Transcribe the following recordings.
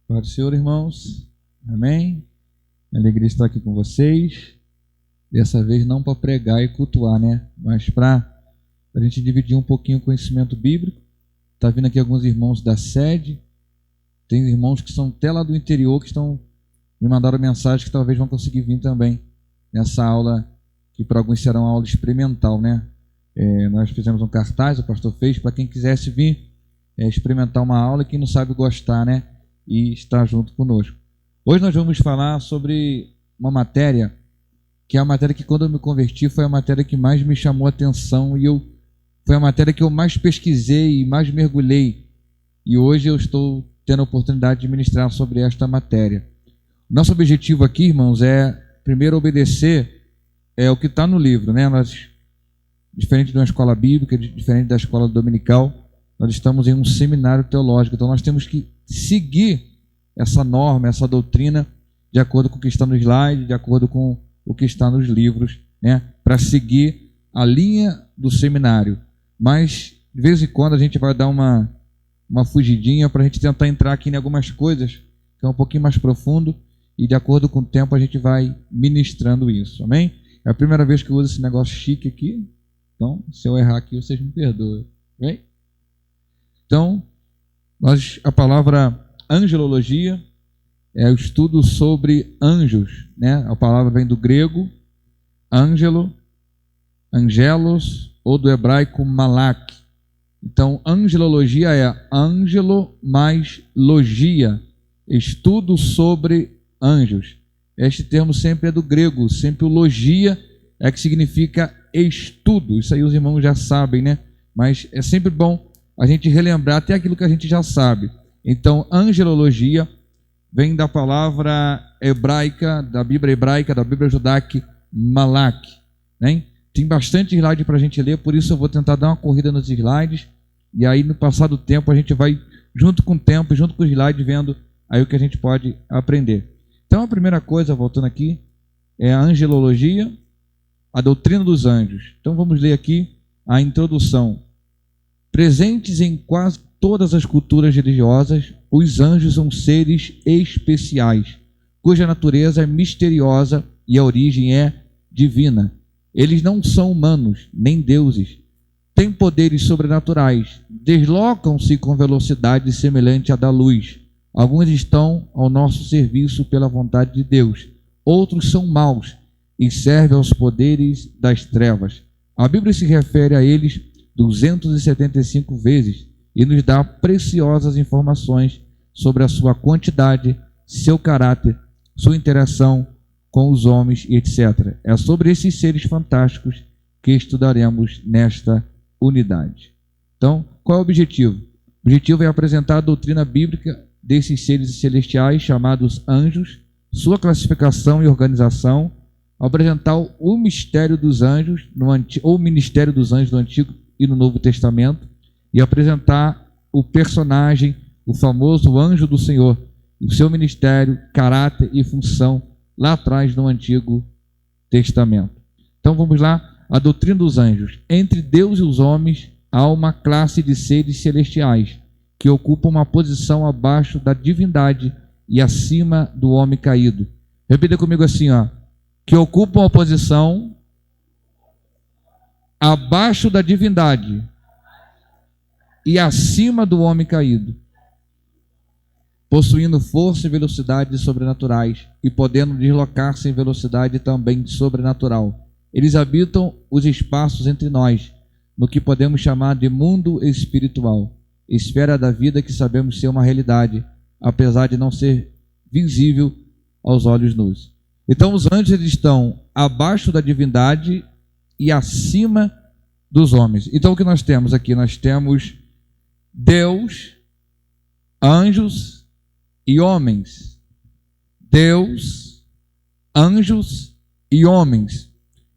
Paz do Senhor, irmãos. Amém. É alegria estar aqui com vocês. Dessa vez não para pregar e cultuar, mas para a gente dividir um pouquinho o conhecimento bíblico. Está vindo aqui alguns irmãos da sede. Tem irmãos que são até lá do interior que me mandaram mensagem que talvez vão conseguir vir também nessa aula, que para alguns será uma aula experimental, nós fizemos um cartaz, o pastor fez, para quem quisesse vir experimentar uma aula e quem não sabe gostar, e estar junto conosco. Hoje nós vamos falar sobre uma matéria, que é a matéria que quando eu me converti foi a matéria que mais me chamou a atenção foi a matéria que eu mais pesquisei e mais mergulhei. E hoje eu estou tendo a oportunidade de ministrar sobre esta matéria. Nosso objetivo aqui, irmãos, é primeiro obedecer o que está no livro, Nós, diferente de uma escola bíblica, diferente da escola dominical, nós estamos em um seminário teológico, então nós temos que seguir essa norma, essa doutrina, de acordo com o que está no slide, de acordo com o que está nos livros, para seguir a linha do seminário. Mas, de vez em quando, a gente vai dar uma fugidinha para a gente tentar entrar aqui em algumas coisas, que é um pouquinho mais profundo, e de acordo com o tempo a gente vai ministrando isso, amém? É a primeira vez que eu uso esse negócio chique aqui, então, se eu errar aqui, vocês me perdoem, amém? Então, a palavra angelologia é o estudo sobre anjos, A palavra vem do grego, ângelo, angelos, ou do hebraico malak. Então, angelologia é ângelo mais logia, estudo sobre anjos. Este termo sempre é do grego, sempre o logia é que significa estudo. Isso aí os irmãos já sabem, Mas é sempre bom a gente relembrar até aquilo que a gente já sabe. Então, angelologia vem da palavra hebraica, da Bíblia hebraica, da Bíblia judaica, malak. Tem bastante slide para a gente ler, por isso eu vou tentar dar uma corrida nos slides, e aí no passar do tempo a gente vai, junto com o tempo, junto com os slides, vendo aí o que a gente pode aprender. Então a primeira coisa, voltando aqui, é a angelologia, a doutrina dos anjos. Então vamos ler aqui a introdução. Presentes em quase todas as culturas religiosas, os anjos são seres especiais, cuja natureza é misteriosa e a origem é divina. Eles não são humanos, nem deuses. Têm poderes sobrenaturais, deslocam-se com velocidade semelhante à da luz. Alguns estão ao nosso serviço pela vontade de Deus, outros são maus e servem aos poderes das trevas. A Bíblia se refere a eles 275 vezes e nos dá preciosas informações sobre a sua quantidade, seu caráter, sua interação com os homens e etc. É sobre esses seres fantásticos que estudaremos nesta unidade. Então, qual é o objetivo? O objetivo é apresentar a doutrina bíblica desses seres celestiais chamados anjos, sua classificação e organização, apresentar o mistério dos anjos, ou o ministério dos anjos do Antigo e no Novo Testamento, e apresentar o personagem, o famoso anjo do Senhor, o seu ministério, caráter e função lá atrás no Antigo Testamento. Então vamos lá, a doutrina dos anjos. Entre Deus e os homens há uma classe de seres celestiais que ocupam uma posição abaixo da divindade e acima do homem caído. Repita comigo assim, que ocupam a posição abaixo da divindade e acima do homem caído, possuindo força e velocidade sobrenaturais e podendo deslocar-se em velocidade também sobrenatural. Eles habitam os espaços entre nós, no que podemos chamar de mundo espiritual, esfera da vida que sabemos ser uma realidade, apesar de não ser visível aos olhos nus. Então os anjos eles estão abaixo da divindade e acima dos homens. Então o que nós temos aqui? Nós temos Deus, anjos e homens. Deus, anjos e homens.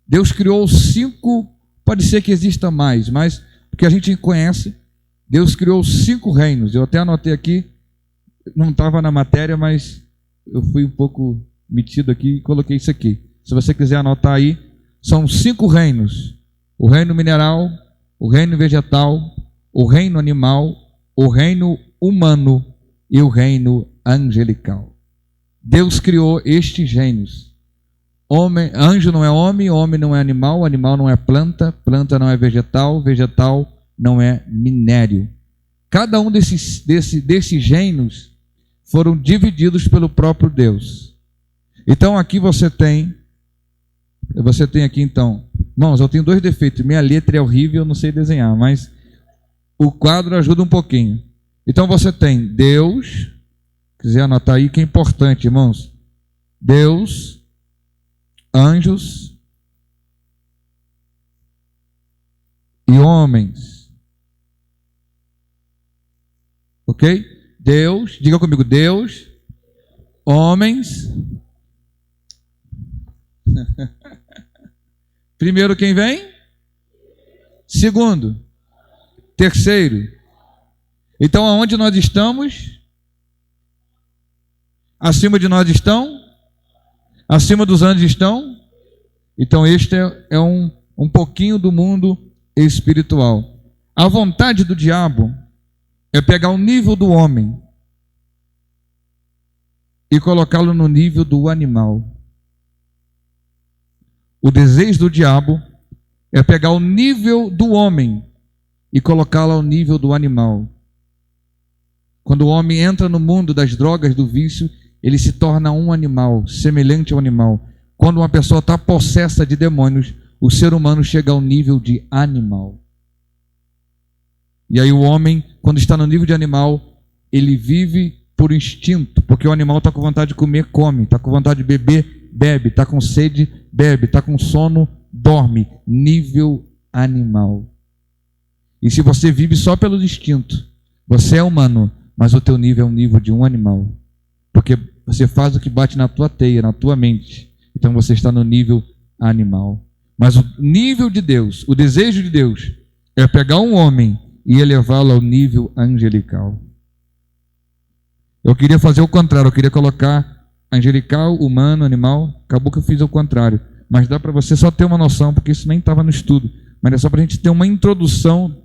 Deus criou 5, pode ser que exista mais, mas porque a gente conhece, Deus criou 5 reinos. Eu até anotei aqui, não estava na matéria, mas eu fui um pouco metido aqui e coloquei isso aqui. Se você quiser anotar aí, são 5 reinos: o reino mineral, o reino vegetal, o reino animal, o reino humano e o reino angelical. Deus criou estes reinos. Anjo não é homem, homem não é animal, animal não é planta, planta não é vegetal, vegetal não é minério. Cada um desses reinos foram divididos pelo próprio Deus. Então aqui você tem aqui então, irmãos, eu tenho 2 defeitos, minha letra é horrível, eu não sei desenhar, mas o quadro ajuda um pouquinho. Então você tem Deus, quiser anotar aí que é importante, irmãos, Deus, anjos e homens, ok? Deus, diga comigo, Deus, homens. Primeiro quem vem? Segundo. Terceiro. Então aonde nós estamos? Acima de nós estão? Acima dos anjos estão? Então este é um pouquinho do mundo espiritual. A vontade do diabo é pegar o nível do homem e colocá-lo no nível do animal. O desejo do diabo é pegar o nível do homem e colocá-lo ao nível do animal. Quando o homem entra no mundo das drogas, do vício, ele se torna um animal, semelhante ao animal. Quando uma pessoa está possessa de demônios, o ser humano chega ao nível de animal. E aí o homem, quando está no nível de animal, ele vive por instinto, porque o animal está com vontade de comer, come, está com vontade de beber, bebe, está com sede, bebe, está com sono, dorme. Nível animal. E se você vive só pelo instinto, você é humano, mas o teu nível é um nível de um animal. Porque você faz o que bate na tua teia, na tua mente. Então você está no nível animal. Mas o nível de Deus, o desejo de Deus, é pegar um homem e elevá-lo ao nível angelical. Eu queria fazer o contrário, eu queria colocar angelical, humano, animal. Acabou que eu fiz o contrário. Mas dá para você só ter uma noção, porque isso nem estava no estudo. Mas é só para a gente ter uma introdução,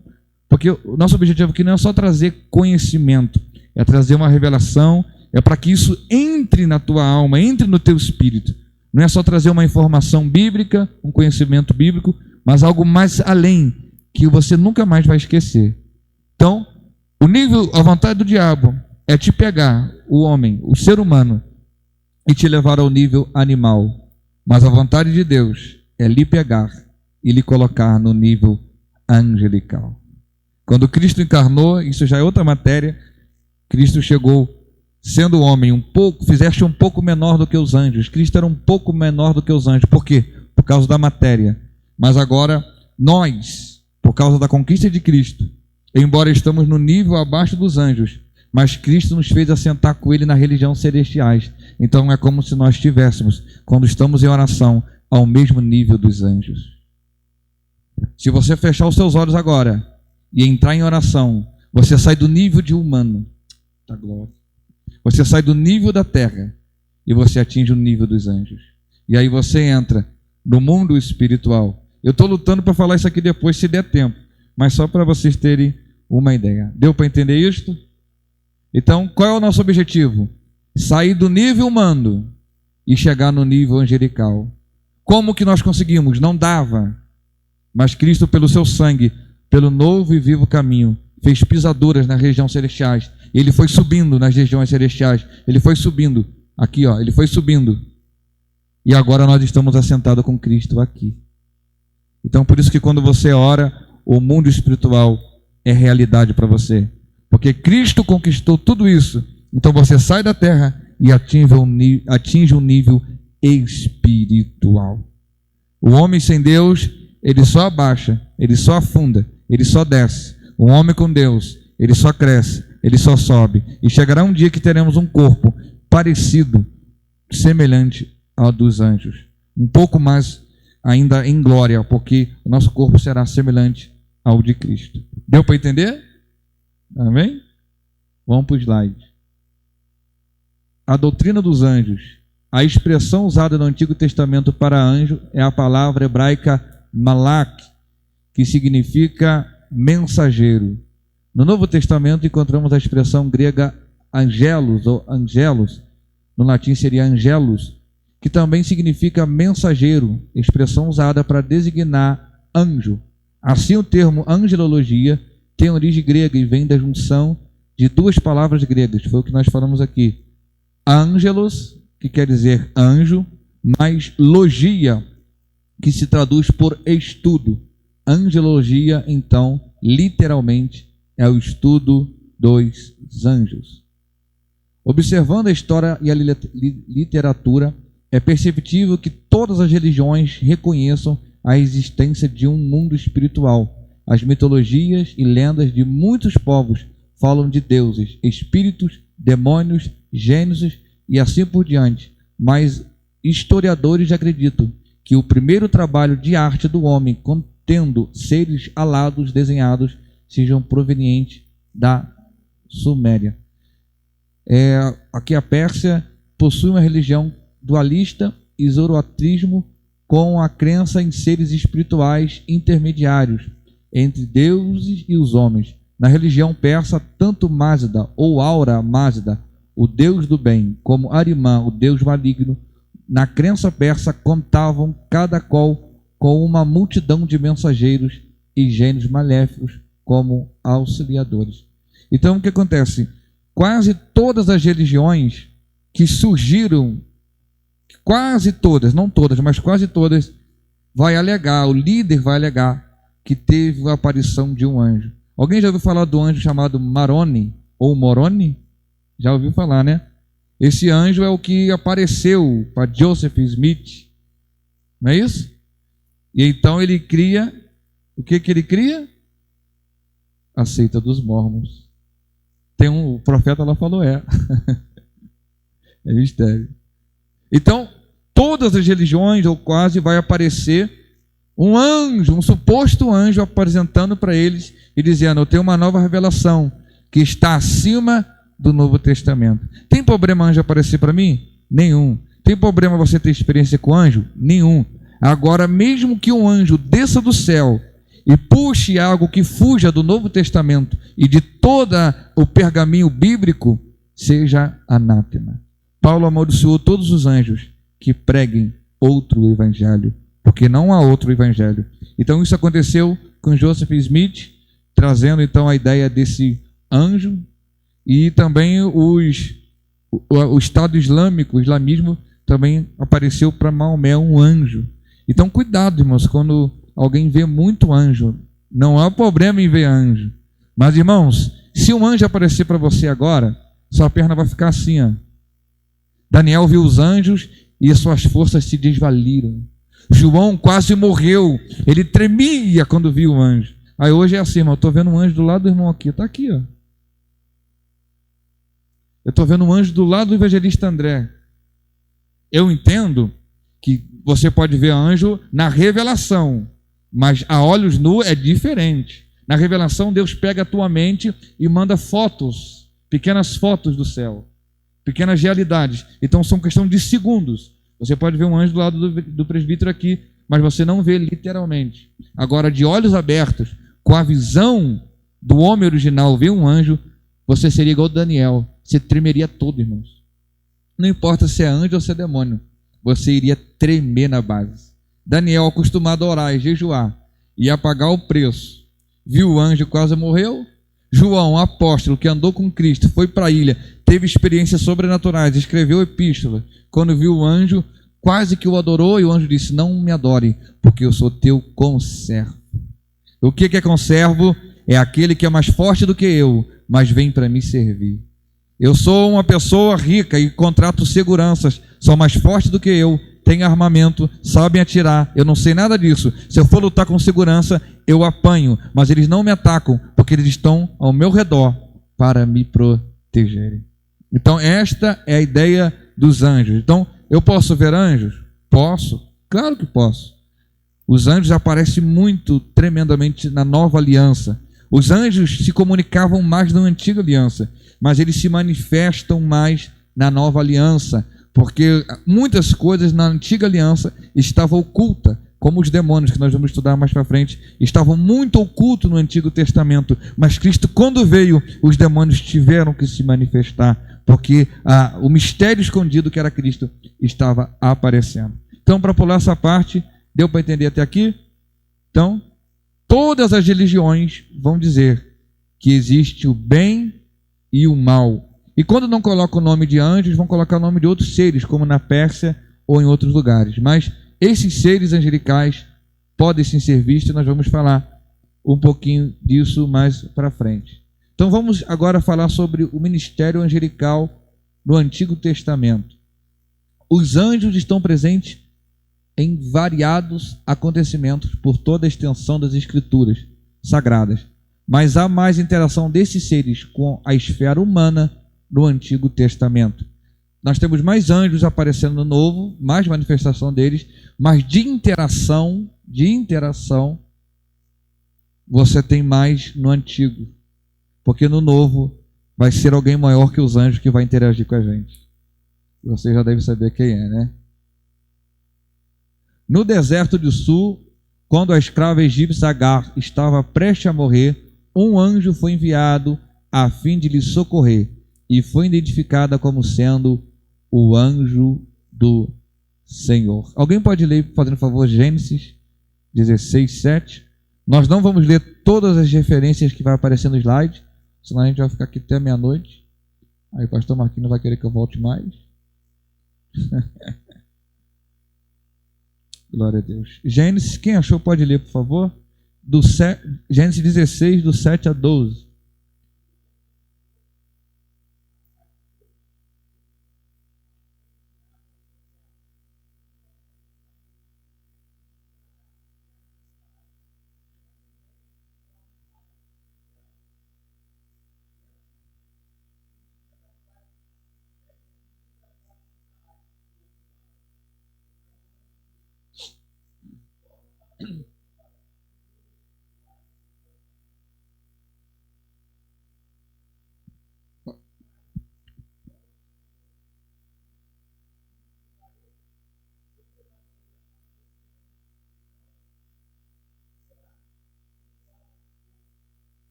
porque o nosso objetivo aqui não é só trazer conhecimento, é trazer uma revelação, é para que isso entre na tua alma, entre no teu espírito. Não é só trazer uma informação bíblica, um conhecimento bíblico, mas algo mais além, que você nunca mais vai esquecer. Então, a vontade do diabo é te pegar, o homem, o ser humano, e te levar ao nível animal. Mas a vontade de Deus é lhe pegar e lhe colocar no nível angelical. Quando Cristo encarnou, isso já é outra matéria, Cristo chegou sendo homem fizeste um pouco menor do que os anjos. Cristo era um pouco menor do que os anjos. Por quê? Por causa da matéria. Mas agora, nós, por causa da conquista de Cristo, embora estamos no nível abaixo dos anjos, mas Cristo nos fez assentar com Ele na religião celestiais. Então é como se nós estivéssemos, quando estamos em oração, ao mesmo nível dos anjos. Se você fechar os seus olhos agora e entrar em oração, você sai do nível de humano. Tá, glória. Você sai do nível da terra e você atinge o nível dos anjos. E aí você entra no mundo espiritual. Eu estou lutando para falar isso aqui depois, se der tempo. Mas só para vocês terem uma ideia. Deu para entender isto? Então, qual é o nosso objetivo? Sair do nível humano e chegar no nível angelical. Como que nós conseguimos? Não dava. Mas Cristo, pelo seu sangue, pelo novo e vivo caminho, fez pisaduras nas regiões celestiais. Ele foi subindo nas regiões celestiais. Ele foi subindo. Aqui, ó, ele foi subindo. E agora nós estamos assentados com Cristo aqui. Então, por isso que quando você ora, o mundo espiritual é realidade para você. Porque Cristo conquistou tudo isso. Então você sai da terra e atinge um nível espiritual. O homem sem Deus, ele só abaixa, ele só afunda, ele só desce. O homem com Deus, ele só cresce, ele só sobe. E chegará um dia que teremos um corpo parecido, semelhante ao dos anjos. Um pouco mais ainda em glória, porque o nosso corpo será semelhante ao de Cristo. Deu para entender? Amém? Vamos para o slide. A doutrina dos anjos. A expressão usada no Antigo Testamento para anjo é a palavra hebraica malak, que significa mensageiro. No Novo Testamento encontramos a expressão grega angelos ou angelos, no latim seria angelus, que também significa mensageiro, expressão usada para designar anjo. Assim, o termo angelologia tem origem grega e vem da junção de duas palavras gregas, foi o que nós falamos aqui. Angelos, que quer dizer anjo, mais logia, que se traduz por estudo. Angelologia, então, literalmente, é o estudo dos anjos. Observando a história e a literatura, é perceptível que todas as religiões reconheçam a existência de um mundo espiritual. As mitologias e lendas de muitos povos falam de deuses, espíritos, demônios, gênios e assim por diante. Mas historiadores acreditam que o primeiro trabalho de arte do homem, contendo seres alados desenhados, sejam provenientes da Suméria. Aqui a Pérsia possui uma religião dualista e zoroastrismo, com a crença em seres espirituais intermediários entre deuses e os homens. Na religião persa, tanto Mazda ou Aura Mazda, o deus do bem, como Arimã, o deus maligno, na crença persa contavam cada qual com uma multidão de mensageiros e gênios maléficos como auxiliadores. Então, o que acontece? Quase todas as religiões que surgiram, quase todas, não todas, mas quase todas, o líder vai alegar que teve a aparição de um anjo. Alguém já ouviu falar do anjo chamado Maroni ou Moroni? Já ouviu falar, né? Esse anjo é o que apareceu para Joseph Smith, não é isso? E então ele cria, o que ele cria? A seita dos Mormons. O profeta lá falou, é mistério. Então, todas as religiões, ou quase, vai aparecer um anjo, um suposto anjo, apresentando para eles e dizendo: eu tenho uma nova revelação que está acima do Novo Testamento. Tem problema anjo aparecer para mim? Nenhum. Tem problema você ter experiência com anjo? Nenhum. Agora, mesmo que um anjo desça do céu e puxe algo que fuja do Novo Testamento e de todo o pergaminho bíblico, seja anátema. Paulo amaldiçoou todos os anjos que preguem outro evangelho, porque não há outro evangelho. Então isso aconteceu com Joseph Smith, trazendo então a ideia desse anjo, e também o Estado Islâmico, o islamismo, também apareceu para Maomé um anjo. Então cuidado, irmãos, quando alguém vê muito anjo. Não há problema em ver anjo. Mas, irmãos, se um anjo aparecer para você agora, sua perna vai ficar assim, ó. Daniel viu os anjos e as suas forças se desvaliram. João quase morreu. Ele tremia quando viu o anjo. Aí hoje é assim, irmão. Eu estou vendo um anjo do lado do irmão aqui. Está aqui, ó. Eu estou vendo um anjo do lado do evangelista André. Eu entendo que você pode ver anjo na revelação, mas a olhos nus é diferente. Na revelação, Deus pega a tua mente e manda fotos, pequenas fotos do céu, pequenas realidades. Então são questão de segundos. Você pode ver um anjo do lado do presbítero aqui, mas você não vê literalmente. Agora, de olhos abertos, com a visão do homem original, ver um anjo, você seria igual Daniel. Você tremeria todo, irmãos. Não importa se é anjo ou se é demônio, você iria tremer na base. Daniel, acostumado a orar e jejuar e a pagar o preço, viu o anjo, quase morreu. João, apóstolo que andou com Cristo, foi para a ilha, teve experiências sobrenaturais, escreveu epístola. Quando viu o anjo, quase que o adorou, e o anjo disse: não me adore, porque eu sou teu conservo. O que é conservo? É aquele que é mais forte do que eu, mas vem para me servir. Eu sou uma pessoa rica e contrato seguranças, são mais fortes do que eu, têm armamento, sabem atirar, eu não sei nada disso. Se eu for lutar com segurança, eu apanho, mas eles não me atacam, porque eles estão ao meu redor para me protegerem. Então esta é a ideia dos anjos. Então, eu posso ver anjos? Posso, claro que posso. Os anjos aparecem muito, tremendamente, na nova aliança. Os anjos se comunicavam mais na antiga aliança, mas eles se manifestam mais na nova aliança, porque muitas coisas na antiga aliança estavam ocultas, como os demônios, que nós vamos estudar mais para frente, estavam muito ocultos no Antigo Testamento, mas Cristo, quando veio, os demônios tiveram que se manifestar, porque o mistério escondido, que era Cristo, estava aparecendo. Então, para pular essa parte, deu para entender até aqui? Então, todas as religiões vão dizer que existe o bem e o mal. E quando não colocam o nome de anjos, vão colocar o nome de outros seres, como na Pérsia ou em outros lugares. Mas esses seres angelicais podem sim ser vistos, e nós vamos falar um pouquinho disso mais para frente. Então vamos agora falar sobre o ministério angelical no Antigo Testamento. Os anjos estão presentes em variados acontecimentos por toda a extensão das Escrituras sagradas, mas há mais interação desses seres com a esfera humana no Antigo Testamento. Nós temos mais anjos aparecendo no Novo, mais manifestação deles, mas de interação, você tem mais no Antigo. Porque no Novo vai ser alguém maior que os anjos que vai interagir com a gente. E você já deve saber quem é, né? No deserto do sul, quando a escrava egípcia Agar estava prestes a morrer, um anjo foi enviado a fim de lhe socorrer e foi identificada como sendo o anjo do Senhor. Alguém pode ler, fazendo favor, Gênesis 16, 7? Nós não vamos ler todas as referências que vai aparecer no slide, senão a gente vai ficar aqui até meia-noite. Aí o pastor Marquinhos vai querer que eu volte mais. Glória a Deus. Gênesis, quem achou pode ler, por favor? Gênesis 16, do 7 a 12.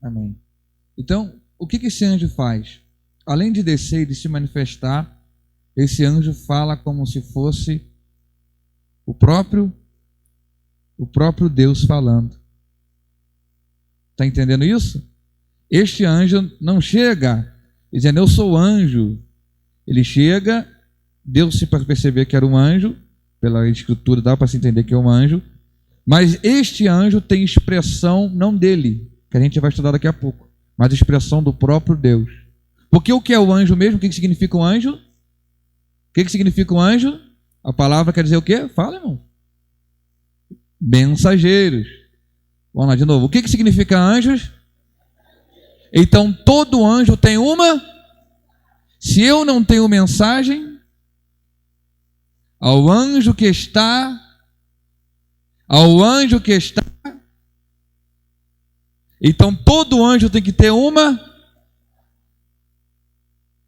Amém. Então, o que esse anjo faz? Além de descer e de se manifestar, esse anjo fala como se fosse o próprio Deus falando. Está entendendo isso? Este anjo não chega dizendo, eu sou anjo. Ele chega, deu-se para perceber que era um anjo, pela escritura dá para se entender que é um anjo, mas este anjo tem expressão não dele, que a gente vai estudar daqui a pouco, mas expressão do próprio Deus. Porque o que é o anjo mesmo? O que significa um anjo? O que significa um anjo? A palavra quer dizer o quê? Fala, irmão. Mensageiros. Vamos lá de novo. O que significa anjos? Então todo anjo tem uma. Se eu não tenho mensagem, ao anjo que está, então todo anjo tem que ter uma.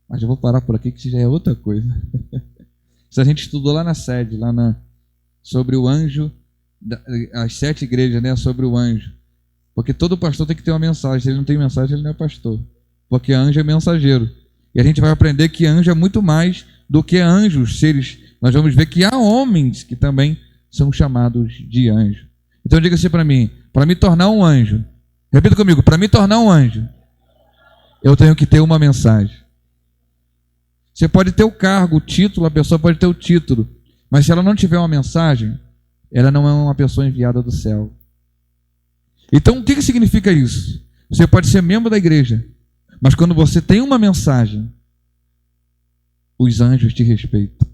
Mas eu vou parar por aqui que isso já é outra coisa. Isso a gente estudou lá na sede, sobre o anjo, as 7 igrejas, né, sobre o anjo. Porque todo pastor tem que ter uma mensagem. Se ele não tem mensagem, ele não é pastor. Porque anjo é mensageiro. E a gente vai aprender que anjo é muito mais do que anjos, seres. Nós vamos ver que há homens que também são chamados de anjo. Então diga assim para mim, para me tornar um anjo, repita comigo, para me tornar um anjo, eu tenho que ter uma mensagem. Você pode ter o cargo, o título, a pessoa pode ter o título, mas se ela não tiver uma mensagem, ela não é uma pessoa enviada do céu. Então, o que significa isso? Você pode ser membro da igreja, mas quando você tem uma mensagem, os anjos te respeitam.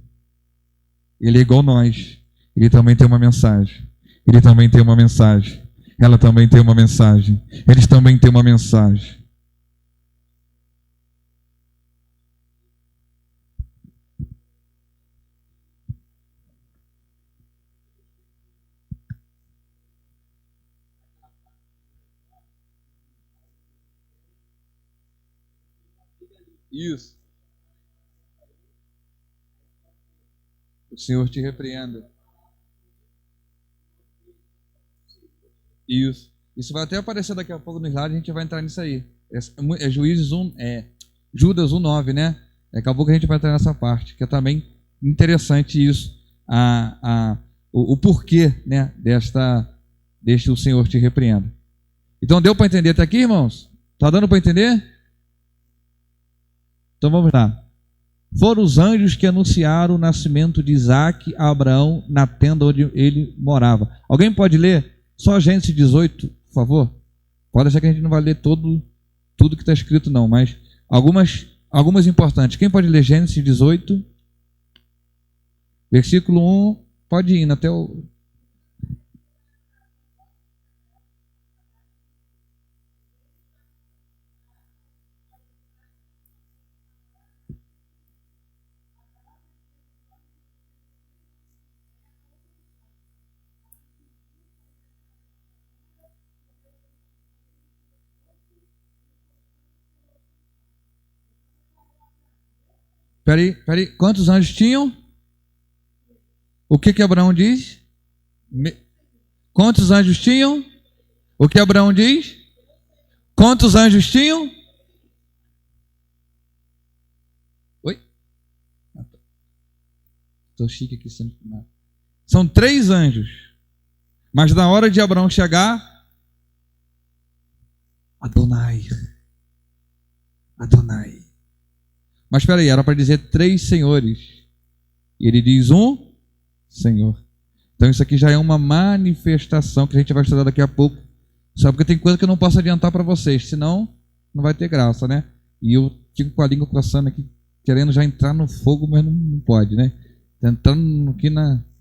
Ele é igual nós. Ele também tem uma mensagem. Ele também tem uma mensagem. Ela também tem uma mensagem. Eles também têm uma mensagem. Isso. O Senhor te repreenda. Isso. Isso vai até aparecer daqui a pouco no slide, a gente vai entrar nisso aí. É Juízes 1, Judas 1:9, né? Daqui a pouco a gente vai entrar nessa parte, que é também interessante isso, o porquê, né, deste o Senhor te repreenda. Então deu para entender até aqui, irmãos? Tá dando para entender? Então vamos lá. Foram os anjos que anunciaram o nascimento de Isaac a Abraão na tenda onde ele morava. Alguém pode ler só Gênesis 18, por favor? Pode achar que a gente não vai ler tudo que está escrito não, mas algumas importantes. Quem pode ler Gênesis 18? Versículo 1, pode ir até o... Peraí, quantos anjos tinham? O que Abraão diz? Quantos anjos tinham? O que Abraão diz? Quantos anjos tinham? Oi? Estou chique aqui sendo filmado. São 3 anjos. Mas na hora de Abraão chegar, Adonai. Mas espera aí, era para dizer 3 senhores. E ele diz um Senhor. Então isso aqui já é uma manifestação que a gente vai estudar daqui a pouco. Só porque tem coisa que eu não posso adiantar para vocês, senão não vai ter graça, né? E eu fico com a língua coçando aqui, querendo já entrar no fogo, mas não pode, né? Tentando aqui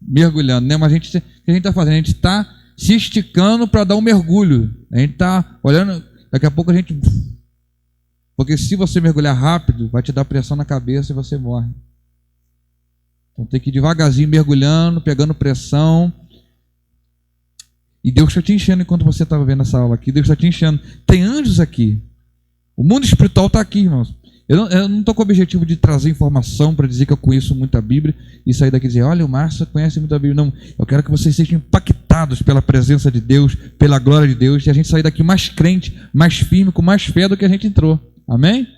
mergulhando, né? Mas o que a gente está fazendo? A gente está se esticando para dar um mergulho. A gente está olhando, daqui a pouco a gente... Porque se você mergulhar rápido, vai te dar pressão na cabeça e você morre. Então tem que ir devagarzinho mergulhando, pegando pressão. E Deus está te enchendo enquanto você está vendo essa aula aqui. Deus está te enchendo. Tem anjos aqui. O mundo espiritual está aqui, irmãos. Eu não estou com o objetivo de trazer informação para dizer que eu conheço muito a Bíblia e sair daqui e dizer, olha, o Márcio conhece muito a Bíblia. Não, eu quero que vocês sejam impactados pela presença de Deus, pela glória de Deus, e a gente sair daqui mais crente, mais firme, com mais fé do que a gente entrou. Amém?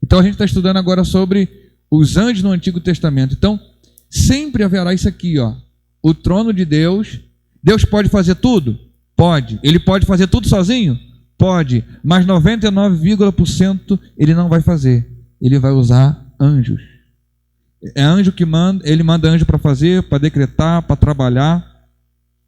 Então a gente está estudando agora sobre os anjos no Antigo Testamento. Então, sempre haverá isso aqui, ó. O trono de Deus. Deus pode fazer tudo? Pode. Ele pode fazer tudo sozinho? Pode. Mas 99,% ele não vai fazer. Ele vai usar anjos. É anjo que manda, ele manda anjo para fazer, para decretar, para trabalhar.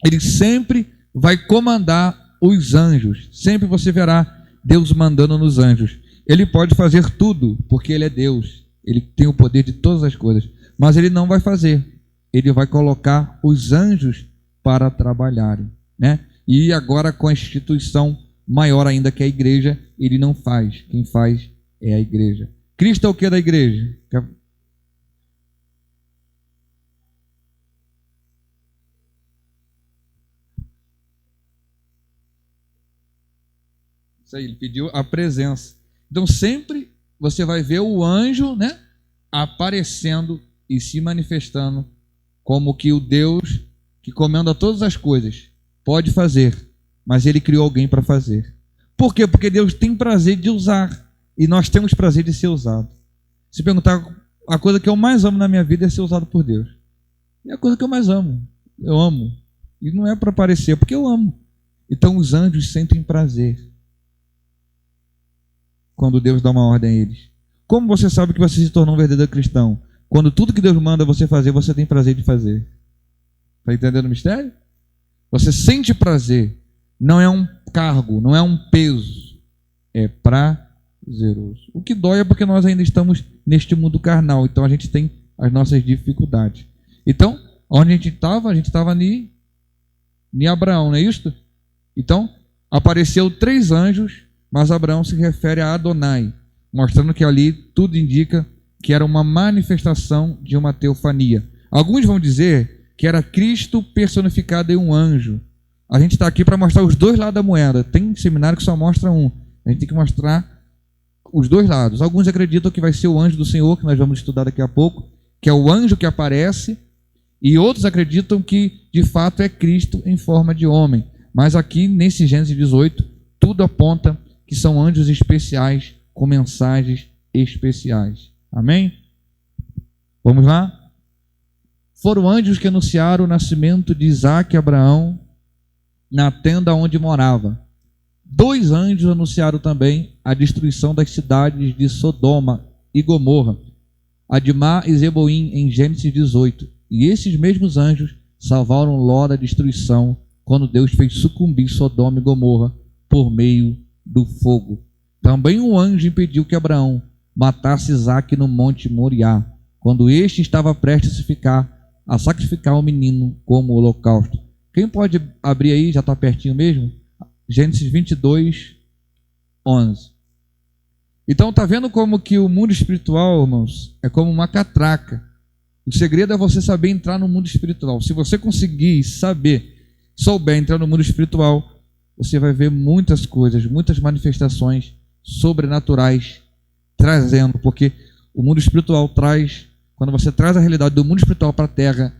Ele sempre vai comandar os anjos. Sempre você verá Deus mandando nos anjos. Ele pode fazer tudo, porque ele é Deus. Ele tem o poder de todas as coisas. Mas ele não vai fazer. Ele vai colocar os anjos para trabalharem, né? E agora com a instituição maior ainda que a igreja, ele não faz. Quem faz é a igreja. Cristo é o que da igreja? Isso aí, ele pediu a presença. Então sempre você vai ver o anjo, né, aparecendo e se manifestando como que o Deus que comanda todas as coisas pode fazer, mas ele criou alguém para fazer. Por quê? Porque Deus tem prazer de usar e nós temos prazer de ser usado. Se perguntar, a coisa que eu mais amo na minha vida é ser usado por Deus. É a coisa que eu mais amo. Eu amo. E não é para parecer, é porque eu amo. Então os anjos sentem prazer quando Deus dá uma ordem a eles. Como você sabe que você se tornou um verdadeiro cristão? Quando tudo que Deus manda você fazer, você tem prazer de fazer. Está entendendo o mistério? Você sente prazer. Não é um cargo, não é um peso. É prazeroso. O que dói é porque nós ainda estamos neste mundo carnal. Então a gente tem as nossas dificuldades. Então, onde a gente estava em Abraão, não é isso? Então, apareceu 3 anjos, mas Abraão se refere a Adonai, mostrando que ali tudo indica que era uma manifestação de uma teofania. Alguns vão dizer que era Cristo personificado em um anjo. A gente está aqui para mostrar os dois lados da moeda. Tem seminário que só mostra um. A gente tem que mostrar os dois lados. Alguns acreditam que vai ser o anjo do Senhor, que nós vamos estudar daqui a pouco, que é o anjo que aparece E outros acreditam que, de fato, é Cristo em forma de homem. Mas aqui, nesse Gênesis 18, tudo aponta que são anjos especiais com mensagens especiais. Amém? Vamos lá? Foram anjos que anunciaram o nascimento de Isaque e Abraão na tenda onde morava. 2 anjos anunciaram também a destruição das cidades de Sodoma e Gomorra, Admá e Zeboim, em Gênesis 18. E esses mesmos anjos salvaram Ló da destruição quando Deus fez sucumbir Sodoma e Gomorra por meio do fogo. Também um anjo impediu que Abraão matasse Isaque no monte Moriá, quando este estava prestes a sacrificar o menino como holocausto. Quem pode abrir aí, já está pertinho mesmo? Gênesis 22, 11. Então está vendo como que o mundo espiritual, irmãos, é como uma catraca. O segredo é você saber entrar no mundo espiritual. Se você conseguir souber entrar no mundo espiritual, você vai ver muitas coisas, muitas manifestações sobrenaturais trazendo, porque o mundo espiritual traz, quando você traz a realidade do mundo espiritual para a terra,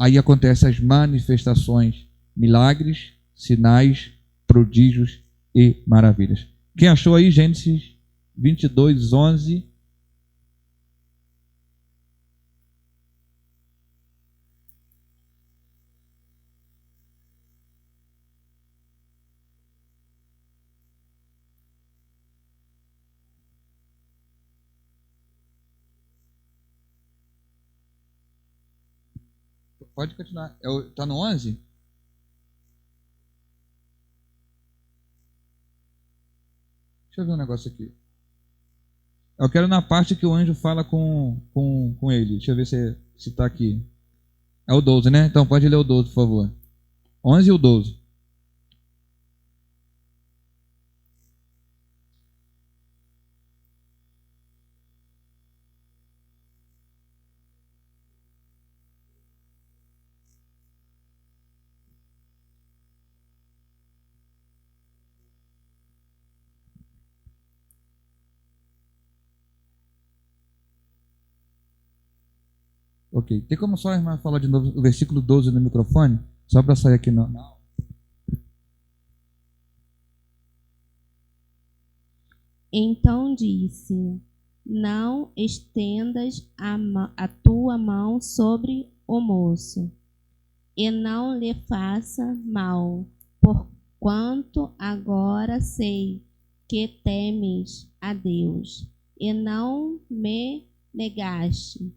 aí acontecem as manifestações, milagres, sinais, prodígios e maravilhas. Quem achou aí Gênesis 22, 11? Pode continuar. Está no 11? Deixa eu ver um negócio aqui. Eu quero na parte que o anjo fala com ele. Deixa eu ver se está aqui. É o 12, né? Então pode ler o 12, por favor. 11 e o 12. Ok. Tem como só a irmã falar de novo o versículo 12 no microfone? Só para sair aqui na aula. Então disse: não estendas a tua mão sobre o moço, e não lhe faça mal, porquanto agora sei que temes a Deus, e não me negaste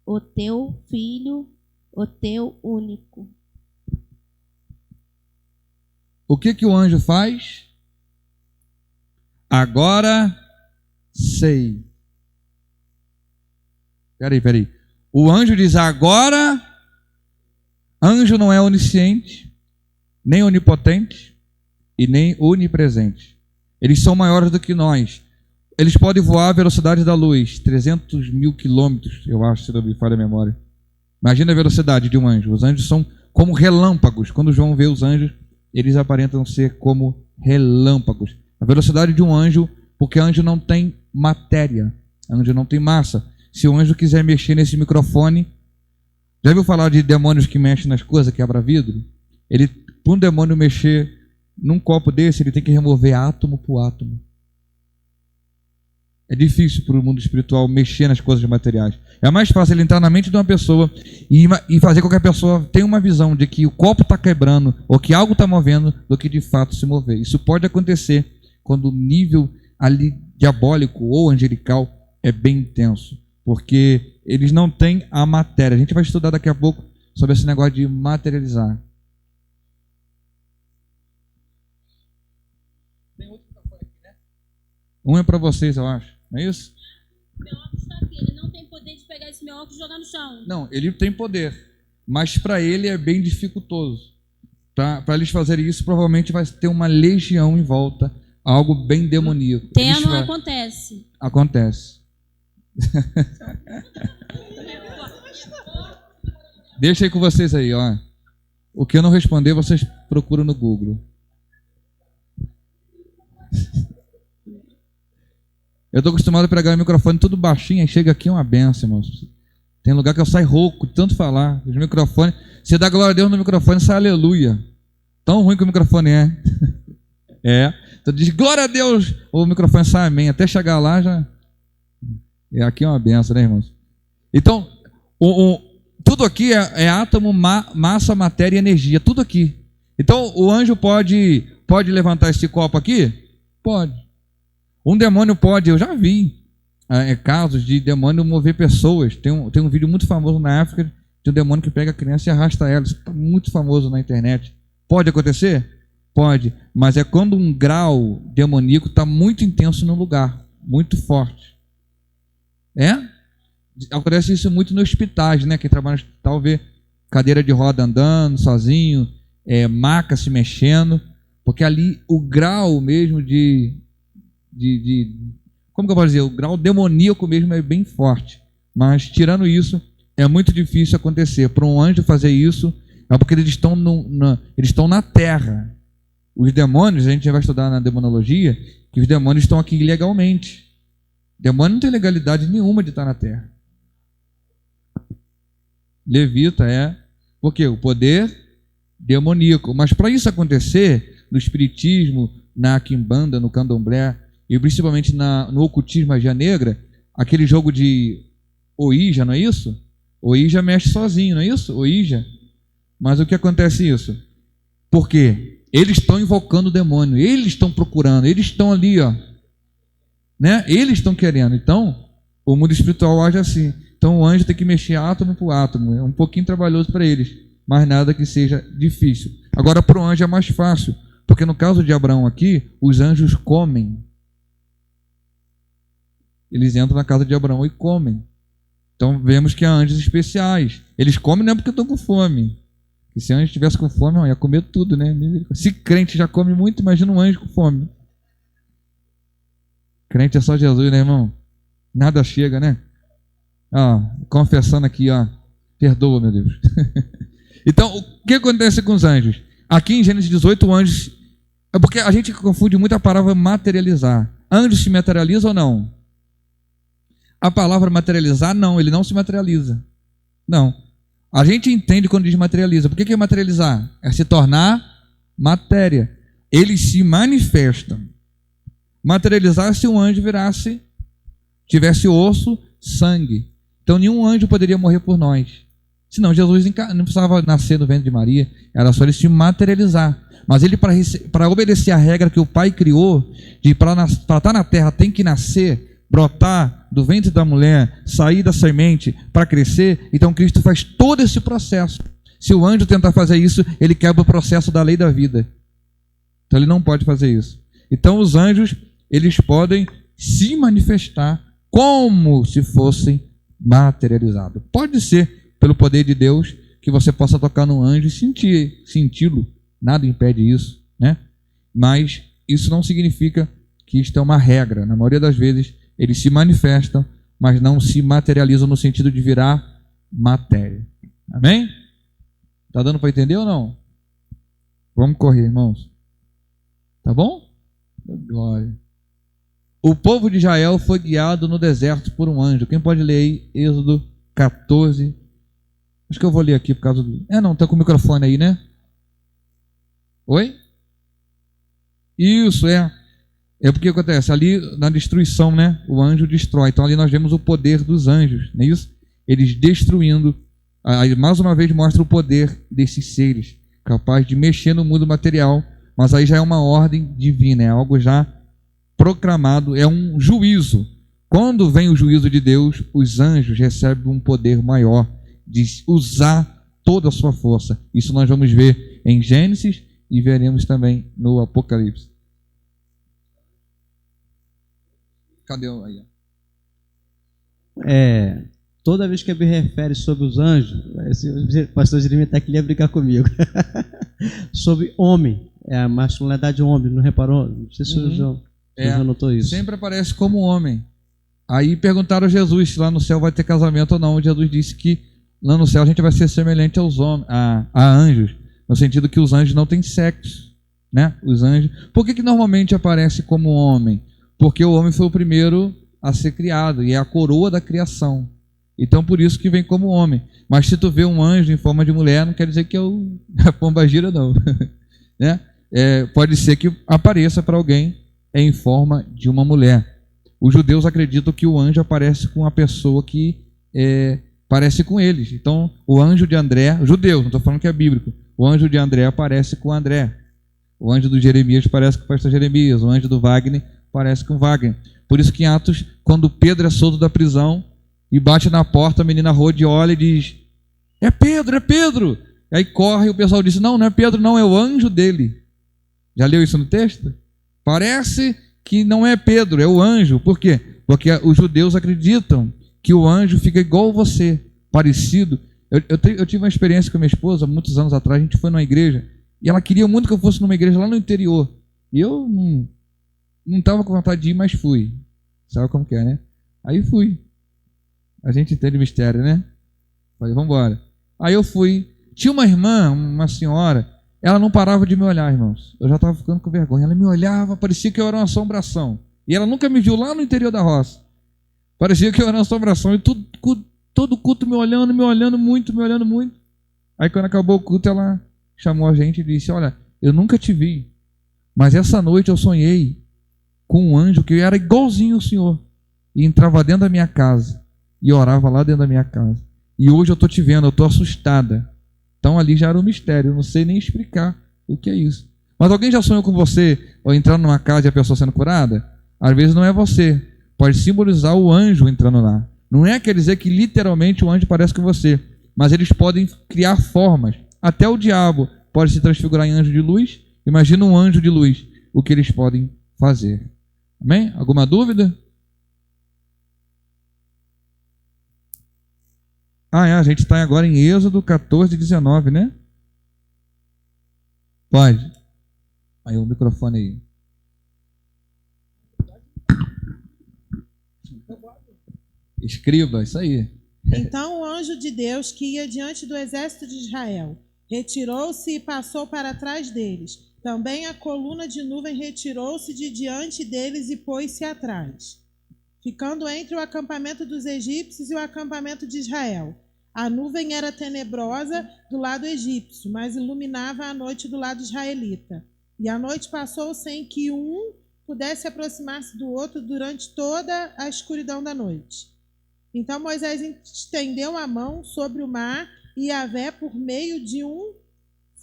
o teu filho, o teu único. O que o anjo faz? Agora sei. Peraí. O anjo diz agora. Anjo não é onisciente, nem onipotente e nem onipresente. Eles são maiores do que nós. Eles podem voar à velocidade da luz, 300 mil quilômetros, eu acho, se não me falha a memória. Imagina a velocidade de um anjo. Os anjos são como relâmpagos. Quando João vê os anjos, eles aparentam ser como relâmpagos. A velocidade de um anjo, porque anjo não tem matéria, anjo não tem massa. Se o anjo quiser mexer nesse microfone, já viu falar de demônios que mexem nas coisas, quebra vidro? Para um demônio mexer num copo desse, ele tem que remover átomo por átomo. É difícil para o mundo espiritual mexer nas coisas materiais. É mais fácil ele entrar na mente de uma pessoa e fazer com que a pessoa tenha uma visão de que o copo está quebrando ou que algo está movendo do que de fato se mover. Isso pode acontecer quando o nível ali diabólico ou angelical é bem intenso, porque eles não têm a matéria. A gente vai estudar daqui a pouco sobre esse negócio de materializar. Tem outro microfone aqui, né? Um é para vocês, eu acho. Não é isso? Meu óculos está aqui. Ele não tem poder de pegar esse meu óculos e jogar no chão. Não, ele tem poder, mas para ele é bem dificultoso. Para eles fazerem isso, provavelmente vai ter uma legião em volta, algo bem demoníaco. Não acontece. Acontece. Deixa aí com vocês aí, ó. O que eu não responder, vocês procuram no Google. Eu estou acostumado a pregar o microfone tudo baixinho, e chega aqui uma benção, irmãos. Tem lugar que eu saio rouco de tanto falar. Os microfones, você dá glória a Deus no microfone, sai aleluia. Tão ruim que o microfone é. É. Então diz glória a Deus, o microfone sai amém. Até chegar lá já. Aqui é uma benção, né, irmãos? Então, tudo aqui é átomo, massa, matéria e energia. Tudo aqui. Então, o anjo pode levantar esse copo aqui? Pode. Um demônio pode, eu já vi casos de demônio mover pessoas. Tem um vídeo muito famoso na África de um demônio que pega a criança e arrasta ela. Isso está muito famoso na internet. Pode acontecer? Pode. Mas é quando um grau demoníaco está muito intenso no lugar, muito forte. Acontece isso muito nos hospitais, né? Quem trabalha no hospital vê cadeira de roda andando sozinho, maca se mexendo, porque ali o grau mesmo como que eu posso dizer? O grau demoníaco mesmo é bem forte. Mas tirando isso, é muito difícil acontecer. Para um anjo fazer isso, é porque eles estão na terra. Os demônios, a gente já vai estudar na demonologia, que os demônios estão aqui ilegalmente. Demônio não tem legalidade nenhuma de estar na terra. Levita porque o poder demoníaco. Mas para isso acontecer, no espiritismo, na quimbanda, no candomblé, e principalmente no ocultismo, magia negra, aquele jogo de Ouija, não é isso? Ouija mexe sozinho, não é isso? Ouija. Mas o que acontece isso? Porque eles estão invocando o demônio, eles estão procurando, eles estão ali, né? Eles estão querendo. Então, o mundo espiritual age assim. Então, o anjo tem que mexer átomo por átomo. É um pouquinho trabalhoso para eles, mas nada que seja difícil. Agora, para o anjo é mais fácil, porque no caso de Abraão aqui, os anjos comem. Eles entram na casa de Abraão e comem. Então, vemos que há anjos especiais. Eles comem não é porque estão com fome. E se anjo estivesse com fome, ia comer tudo, né? Se crente já come muito, imagina um anjo com fome. Crente é só Jesus, né, irmão? Nada chega, né? Confessando aqui, perdoa, meu Deus. Então, o que acontece com os anjos? Aqui em Gênesis 18, anjos... É porque a gente confunde muito a palavra materializar. Anjo se materializa ou não? A palavra materializar, não, ele não se materializa. Não. A gente entende quando diz materializa. Por que é materializar? É se tornar matéria. Eles se manifestam. Materializar se um anjo tivesse osso, sangue. Então nenhum anjo poderia morrer por nós. Senão Jesus não precisava nascer no ventre de Maria, era só ele se materializar. Mas ele, para obedecer a regra que o Pai criou, de para estar na terra tem que nascer, brotar do ventre da mulher, sair da semente para crescer, então Cristo faz todo esse processo. Se o anjo tentar fazer isso, ele quebra o processo da lei da vida. Então ele não pode fazer isso. Então os anjos, eles podem se manifestar como se fossem materializados. Pode ser pelo poder de Deus que você possa tocar no anjo e senti-lo. Nada impede isso, né? Mas isso não significa que isto é uma regra. Na maioria das vezes, eles se manifestam, mas não se materializam no sentido de virar matéria. Amém? Tá dando para entender ou não? Vamos correr, irmãos. Tá bom? Glória. O povo de Israel foi guiado no deserto por um anjo. Quem pode ler aí? Êxodo 14. Acho que eu vou ler aqui por causa do... não, tá com o microfone aí, né? Oi? Isso, É porque acontece, ali na destruição, né? O anjo destrói. Então ali nós vemos o poder dos anjos, não é isso? Eles destruindo. Aí mais uma vez mostra o poder desses seres, capaz de mexer no mundo material, mas aí já é uma ordem divina, é algo já proclamado, é um juízo. Quando vem o juízo de Deus, os anjos recebem um poder maior de usar toda a sua força. Isso nós vamos ver em Gênesis e veremos também no Apocalipse. Cadê aí? Toda vez que a Bíblia refere sobre os anjos, o pastor Jeremias está aqui, ele ia brigar comigo. Sobre homem, a masculinidade homem, não reparou? Não sei se o João notou isso. Sempre aparece como homem. Aí perguntaram a Jesus se lá no céu vai ter casamento ou não. Jesus disse que lá no céu a gente vai ser semelhante aos homens, a anjos, no sentido que os anjos não têm sexo, né? Os anjos. Por que normalmente aparece como homem? Porque o homem foi o primeiro a ser criado e é a coroa da criação. Então por isso que vem como homem. Mas se tu vê um anjo em forma de mulher, não quer dizer que é a pombagira, não. Né? Pode ser que apareça para alguém em forma de uma mulher. Os judeus acreditam que o anjo aparece com a pessoa que parece com eles. Então o anjo de André, judeus, não estou falando que é bíblico, o anjo de André aparece com André. O anjo do Jeremias parece com o pastor Jeremias. O anjo do Wagner parece com o Wagner. Por isso que em Atos, quando Pedro é solto da prisão e bate na porta, a menina Rode olha e diz: é Pedro, é Pedro. Aí corre e o pessoal diz: não é Pedro, não, é o anjo dele. Já leu isso no texto? Parece que não é Pedro, é o anjo. Por quê? Porque os judeus acreditam que o anjo fica igual você, parecido. Eu tive uma experiência com a minha esposa, muitos anos atrás, a gente foi numa igreja, e ela queria muito que eu fosse numa igreja lá no interior. E eu não estava com vontade de ir, mas fui. Sabe como que é, né? Aí fui. A gente entende mistério, né? Falei, vamos embora. Aí eu fui. Tinha uma irmã, uma senhora, ela não parava de me olhar, irmãos. Eu já estava ficando com vergonha. Ela me olhava, parecia que eu era uma assombração. E ela nunca me viu lá no interior da roça. Parecia que eu era uma assombração. E todo culto me olhando muito, me olhando muito. Aí quando acabou o culto, ela chamou a gente e disse: olha, eu nunca te vi, mas essa noite eu sonhei com um anjo que era igualzinho ao senhor. E entrava dentro da minha casa. E orava lá dentro da minha casa. E hoje eu estou te vendo, eu estou assustada. Então ali já era um mistério, eu não sei nem explicar o que é isso. Mas alguém já sonhou com você, ou entrando numa casa e a pessoa sendo curada? Às vezes não é você. Pode simbolizar o anjo entrando lá. Não quer dizer que literalmente o anjo parece com você, mas eles podem criar formas. Até o diabo pode se transfigurar em anjo de luz. Imagina um anjo de luz, o que eles podem fazer. Amém? Alguma dúvida? A gente está agora em Êxodo 14, 19, né? Pode. Aí o microfone aí. Escriba, isso aí. Então o anjo de Deus, que ia diante do exército de Israel, retirou-se e passou para trás deles. Também a coluna de nuvem retirou-se de diante deles e pôs-se atrás, ficando entre o acampamento dos egípcios e o acampamento de Israel. A nuvem era tenebrosa do lado egípcio, mas iluminava a noite do lado israelita. E a noite passou sem que um pudesse aproximar-se do outro durante toda a escuridão da noite. Então Moisés estendeu a mão sobre o mar e Yahvé, por meio de um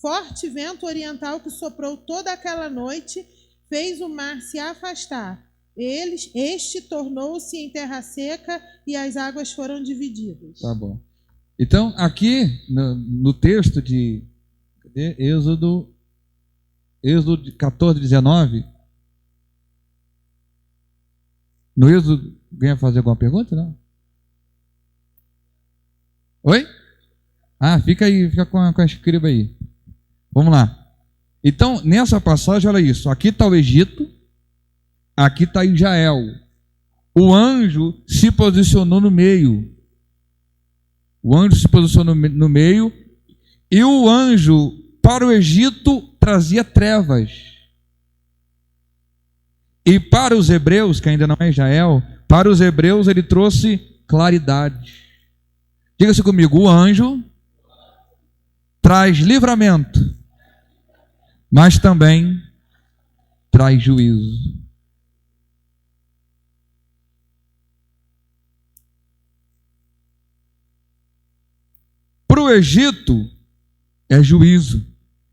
forte vento oriental que soprou toda aquela noite, fez o mar se afastar. Este tornou-se em terra seca e as águas foram divididas. Tá bom. Então, aqui no texto de Êxodo 14, 19, no Êxodo, alguém vai fazer alguma pergunta? Não? Oi? Fica aí, fica com a escriba aí. Vamos lá. Então, nessa passagem, olha isso. Aqui está o Egito, aqui está Israel. O anjo se posicionou no meio. O anjo se posicionou no meio. E o anjo, para o Egito, trazia trevas. E para os hebreus, que ainda não é Israel, para os hebreus ele trouxe claridade. Diga-se comigo, o anjo traz livramento, mas também traz juízo. Para o Egito é juízo,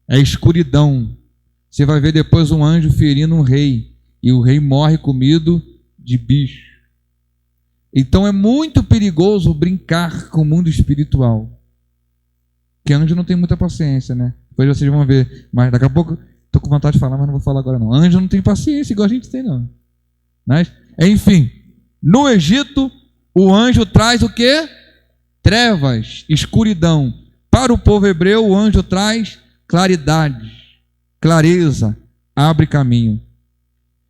é escuridão. Você vai ver depois um anjo ferindo um rei, e o rei morre comido de bicho. Então é muito perigoso brincar com o mundo espiritual. Porque anjo não tem muita paciência, né? Depois vocês vão ver. Mas daqui a pouco, estou com vontade de falar, mas não vou falar agora não. Anjo não tem paciência igual a gente tem, não. Mas, enfim, no Egito, o anjo traz o quê? Trevas, escuridão. Para o povo hebreu, o anjo traz claridade, clareza, abre caminho.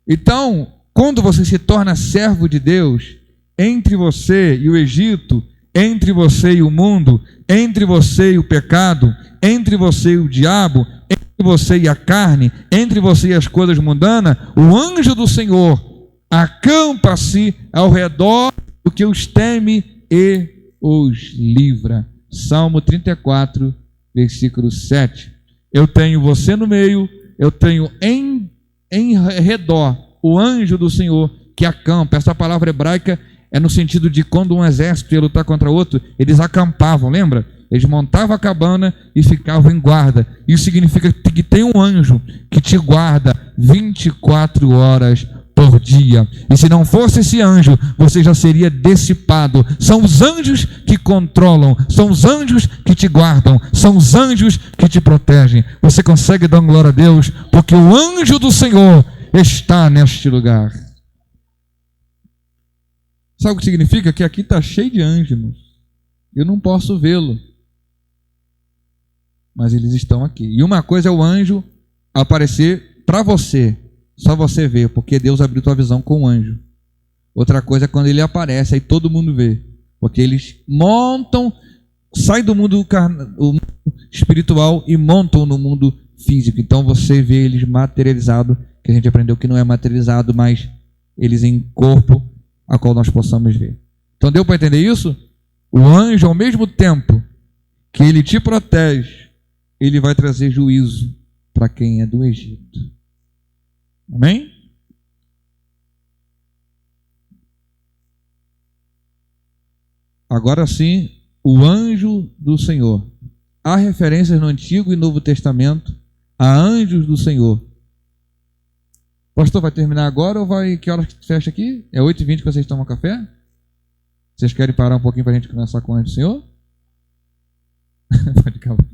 Então, quando você se torna servo de Deus, entre você e o Egito, entre você e o mundo, entre você e o pecado, entre você e o diabo, entre você e a carne, entre você e as coisas mundanas, o anjo do Senhor acampa-se ao redor do que os teme e os livra. Salmo 34, versículo 7. Eu tenho você no meio, eu tenho em redor o anjo do Senhor que acampa. Essa palavra hebraica é no sentido de quando um exército ia lutar contra outro, eles acampavam, lembra? Eles montavam a cabana e ficavam em guarda. Isso significa que tem um anjo que te guarda 24 horas por dia. E se não fosse esse anjo, você já seria dissipado. São os anjos que controlam, são os anjos que te guardam, são os anjos que te protegem. Você consegue dar glória a Deus, porque o anjo do Senhor está neste lugar. Sabe o que significa? Que aqui está cheio de anjos, irmãos. Eu não posso vê-lo, mas eles estão aqui. E uma coisa é o anjo aparecer para você, só você vê, porque Deus abriu tua visão com o anjo. Outra coisa é quando ele aparece, aí todo mundo vê, porque eles montam, saem do mundo espiritual e montam no mundo físico. Então você vê eles materializados, que a gente aprendeu que não é materializado, mas eles em corpo, a qual nós possamos ver. Então deu para entender isso? O anjo, ao mesmo tempo que ele te protege, ele vai trazer juízo para quem é do Egito. Amém? Agora sim, o anjo do Senhor. Há referências no Antigo e Novo Testamento a anjos do Senhor. Pastor, vai terminar agora ou vai? Que horas que fecha aqui? É 8h20 que vocês tomam café? Vocês querem parar um pouquinho para a gente começar com o anjo do Senhor? Pode calma.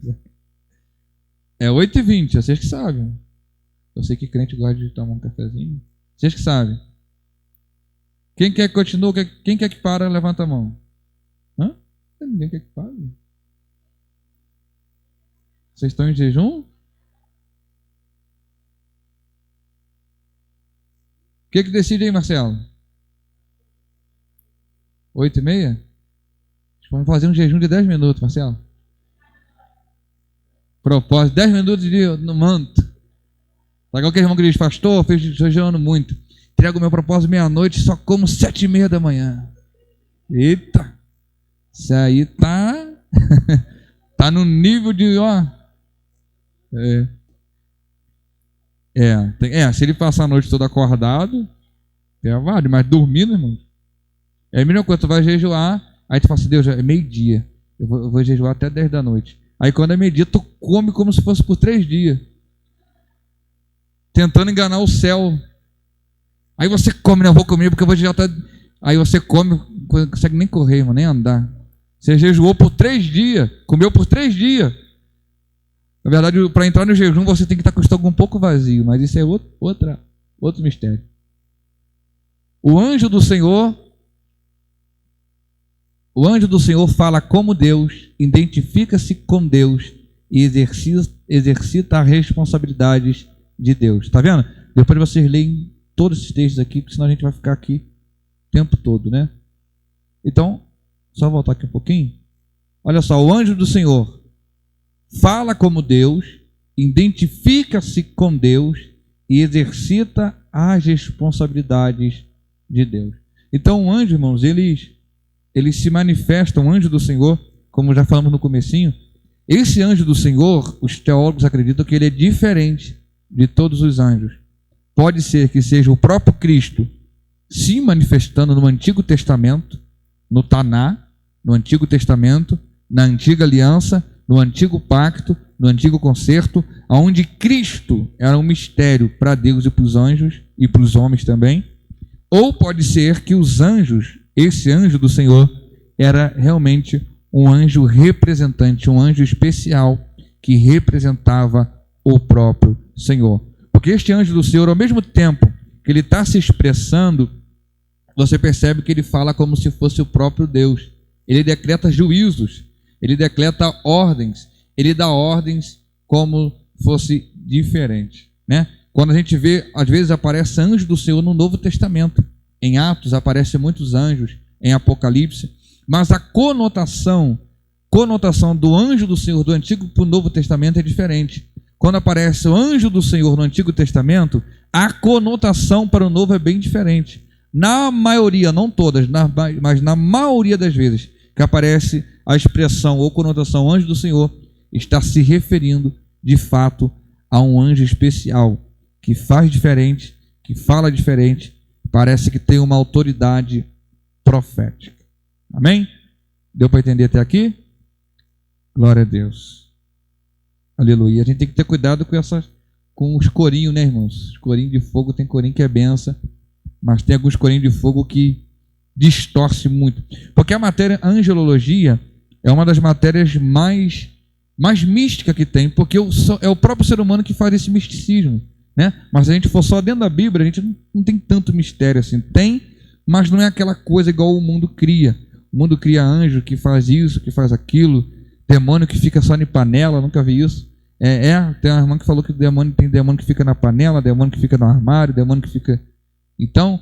É 8h20, vocês que sabem. Eu sei que crente gosta de tomar um cafezinho. Vocês que sabem. Quem quer que continue? Quem quer que para, levanta a mão. Hã? Ninguém quer que pare. Vocês estão em jejum? O que decide aí, Marcelo? 8h30? Vamos fazer um jejum de 10 minutos, Marcelo. Propósito, 10 minutos no manto. Sabe aquele irmão que diz, pastor, eu estou jejuando muito. Entrego o meu propósito meia-noite, só como 7h30 da manhã. Eita! Isso aí tá no nível de, ó. Se ele passar a noite toda acordado, vale, mas dormindo, irmão. É a mesma coisa, tu vai jejuar, aí tu fala assim, Deus, é meio-dia. Eu vou jejuar até 10 da noite. Aí quando é meio-dia, tu come como se fosse por 3 dias. Tentando enganar o céu. Aí você come, né? Eu vou comer porque eu vou jejuar até... Aí você come, não consegue nem correr, irmão, nem andar. Você jejuou por 3 dias, comeu por 3 dias. Na verdade, para entrar no jejum, você tem que estar com o estômago um pouco vazio, mas isso é outro mistério. O anjo do Senhor fala como Deus, identifica-se com Deus e exercita as responsabilidades de Deus. Está vendo? Depois vocês leem todos esses textos aqui, porque senão a gente vai ficar aqui o tempo todo, né? Então, só voltar aqui um pouquinho. Olha só, o anjo do Senhor fala como Deus, identifica-se com Deus e exercita as responsabilidades de Deus. Então, o anjo, irmãos, eles se manifestam, o anjo do Senhor, como já falamos no comecinho. Esse anjo do Senhor, os teólogos acreditam que ele é diferente de todos os anjos. Pode ser que seja o próprio Cristo se manifestando no Antigo Testamento, no Taná, no Antigo Testamento, na Antiga Aliança, no Antigo Pacto, no Antigo Concerto, onde Cristo era um mistério para Deus e para os anjos e para os homens também. Ou pode ser que os anjos, esse anjo do Senhor, era realmente um anjo representante, um anjo especial que representava o próprio Senhor. Porque este anjo do Senhor, ao mesmo tempo que ele está se expressando, você percebe que ele fala como se fosse o próprio Deus. Ele decreta juízos, ele decreta ordens, ele dá ordens como fosse diferente, né? Quando a gente vê, às vezes aparece anjo do Senhor no Novo Testamento. Em Atos aparecem muitos anjos, em Apocalipse, mas a conotação do anjo do Senhor do Antigo para o Novo Testamento é diferente. Quando aparece o anjo do Senhor no Antigo Testamento, a conotação para o Novo é bem diferente. Na maioria, não todas, mas na maioria das vezes que aparece a expressão ou conotação anjo do Senhor, está se referindo de fato a um anjo especial, que faz diferente, que fala diferente, parece que tem uma autoridade profética. Amém? Deu para entender até aqui? Glória a Deus. Aleluia. A gente tem que ter cuidado com os corinhos, né, irmãos? Os corinhos de fogo, tem corinho que é benção, mas tem alguns corinhos de fogo que distorce muito. Porque a matéria angelologia é uma das matérias mais místicas que tem, porque é o próprio ser humano que faz esse misticismo, né? Mas se a gente for só dentro da Bíblia, a gente não tem tanto mistério assim. Tem, mas não é aquela coisa igual o mundo cria. O mundo cria anjo que faz isso, que faz aquilo, demônio que fica só em panela, nunca vi isso. Tem uma irmã que falou que tem demônio que fica na panela, demônio que fica no armário, demônio que fica... Então,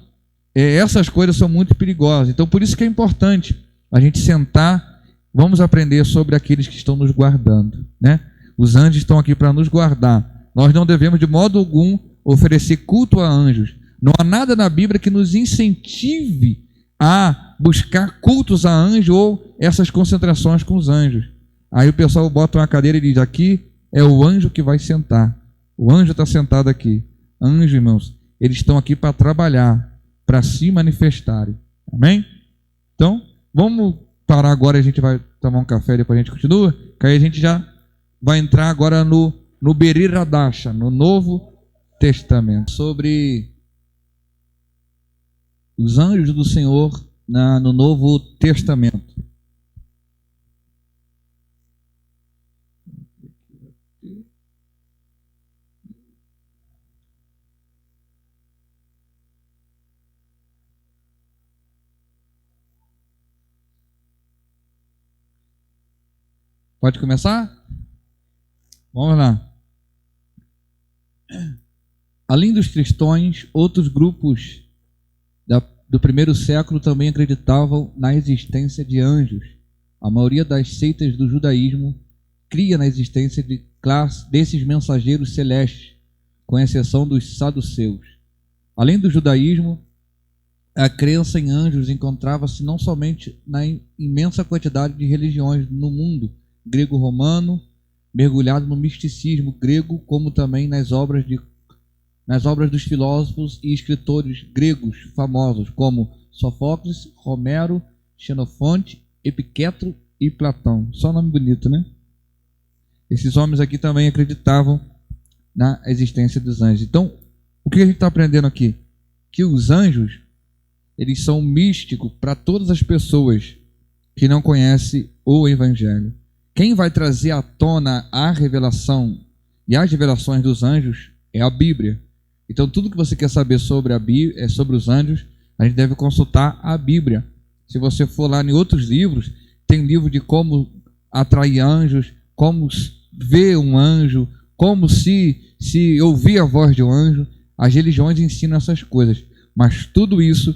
essas coisas são muito perigosas. Então, por isso que é importante a gente sentar, vamos aprender sobre aqueles que estão nos guardando, né? Os anjos estão aqui para nos guardar. Nós não devemos de modo algum oferecer culto a anjos. Não há nada na Bíblia que nos incentive a buscar cultos a anjo ou essas concentrações com os anjos. Aí o pessoal bota uma cadeira e diz, aqui é o anjo que vai sentar. O anjo está sentado aqui. Anjos, irmãos, eles estão aqui para trabalhar, para se manifestarem. Amém? Então, vamos parar agora, a gente vai tomar um café, depois a gente continua, que aí a gente já vai entrar agora no Berir Hadasha, no Novo Testamento, sobre os anjos do Senhor no Novo Testamento. Pode começar? Vamos lá. Além dos cristãos, outros grupos do primeiro século também acreditavam na existência de anjos. A maioria das seitas do judaísmo cria na existência desses mensageiros celestes, com exceção dos saduceus. Além do judaísmo, a crença em anjos encontrava-se não somente na imensa quantidade de religiões no mundo grego-romano, mergulhado no misticismo grego, como também nas obras dos filósofos e escritores gregos famosos, como Sófocles, Homero, Xenofonte, Epiqueto e Platão. Só nome bonito, né? Esses homens aqui também acreditavam na existência dos anjos. Então, o que a gente está aprendendo aqui? Que os anjos, eles são místicos para todas as pessoas que não conhecem o Evangelho. Quem vai trazer à tona a revelação e as revelações dos anjos é a Bíblia. Então, tudo que você quer saber sobre sobre os anjos, a gente deve consultar a Bíblia. Se você for lá em outros livros, tem livro de como atrair anjos, como ver um anjo, como se ouvir a voz de um anjo. As religiões ensinam essas coisas, mas tudo isso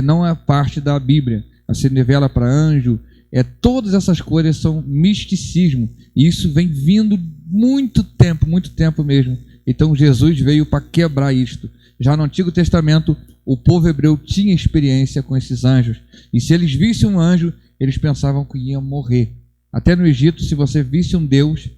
não é parte da Bíblia. Você revela para anjo, todas essas coisas são misticismo, e isso vem vindo muito tempo mesmo. Então Jesus veio para quebrar isto. Já no Antigo Testamento, o povo hebreu tinha experiência com esses anjos, e se eles vissem um anjo, eles pensavam que iam morrer. Até no Egito, se você visse um Deus,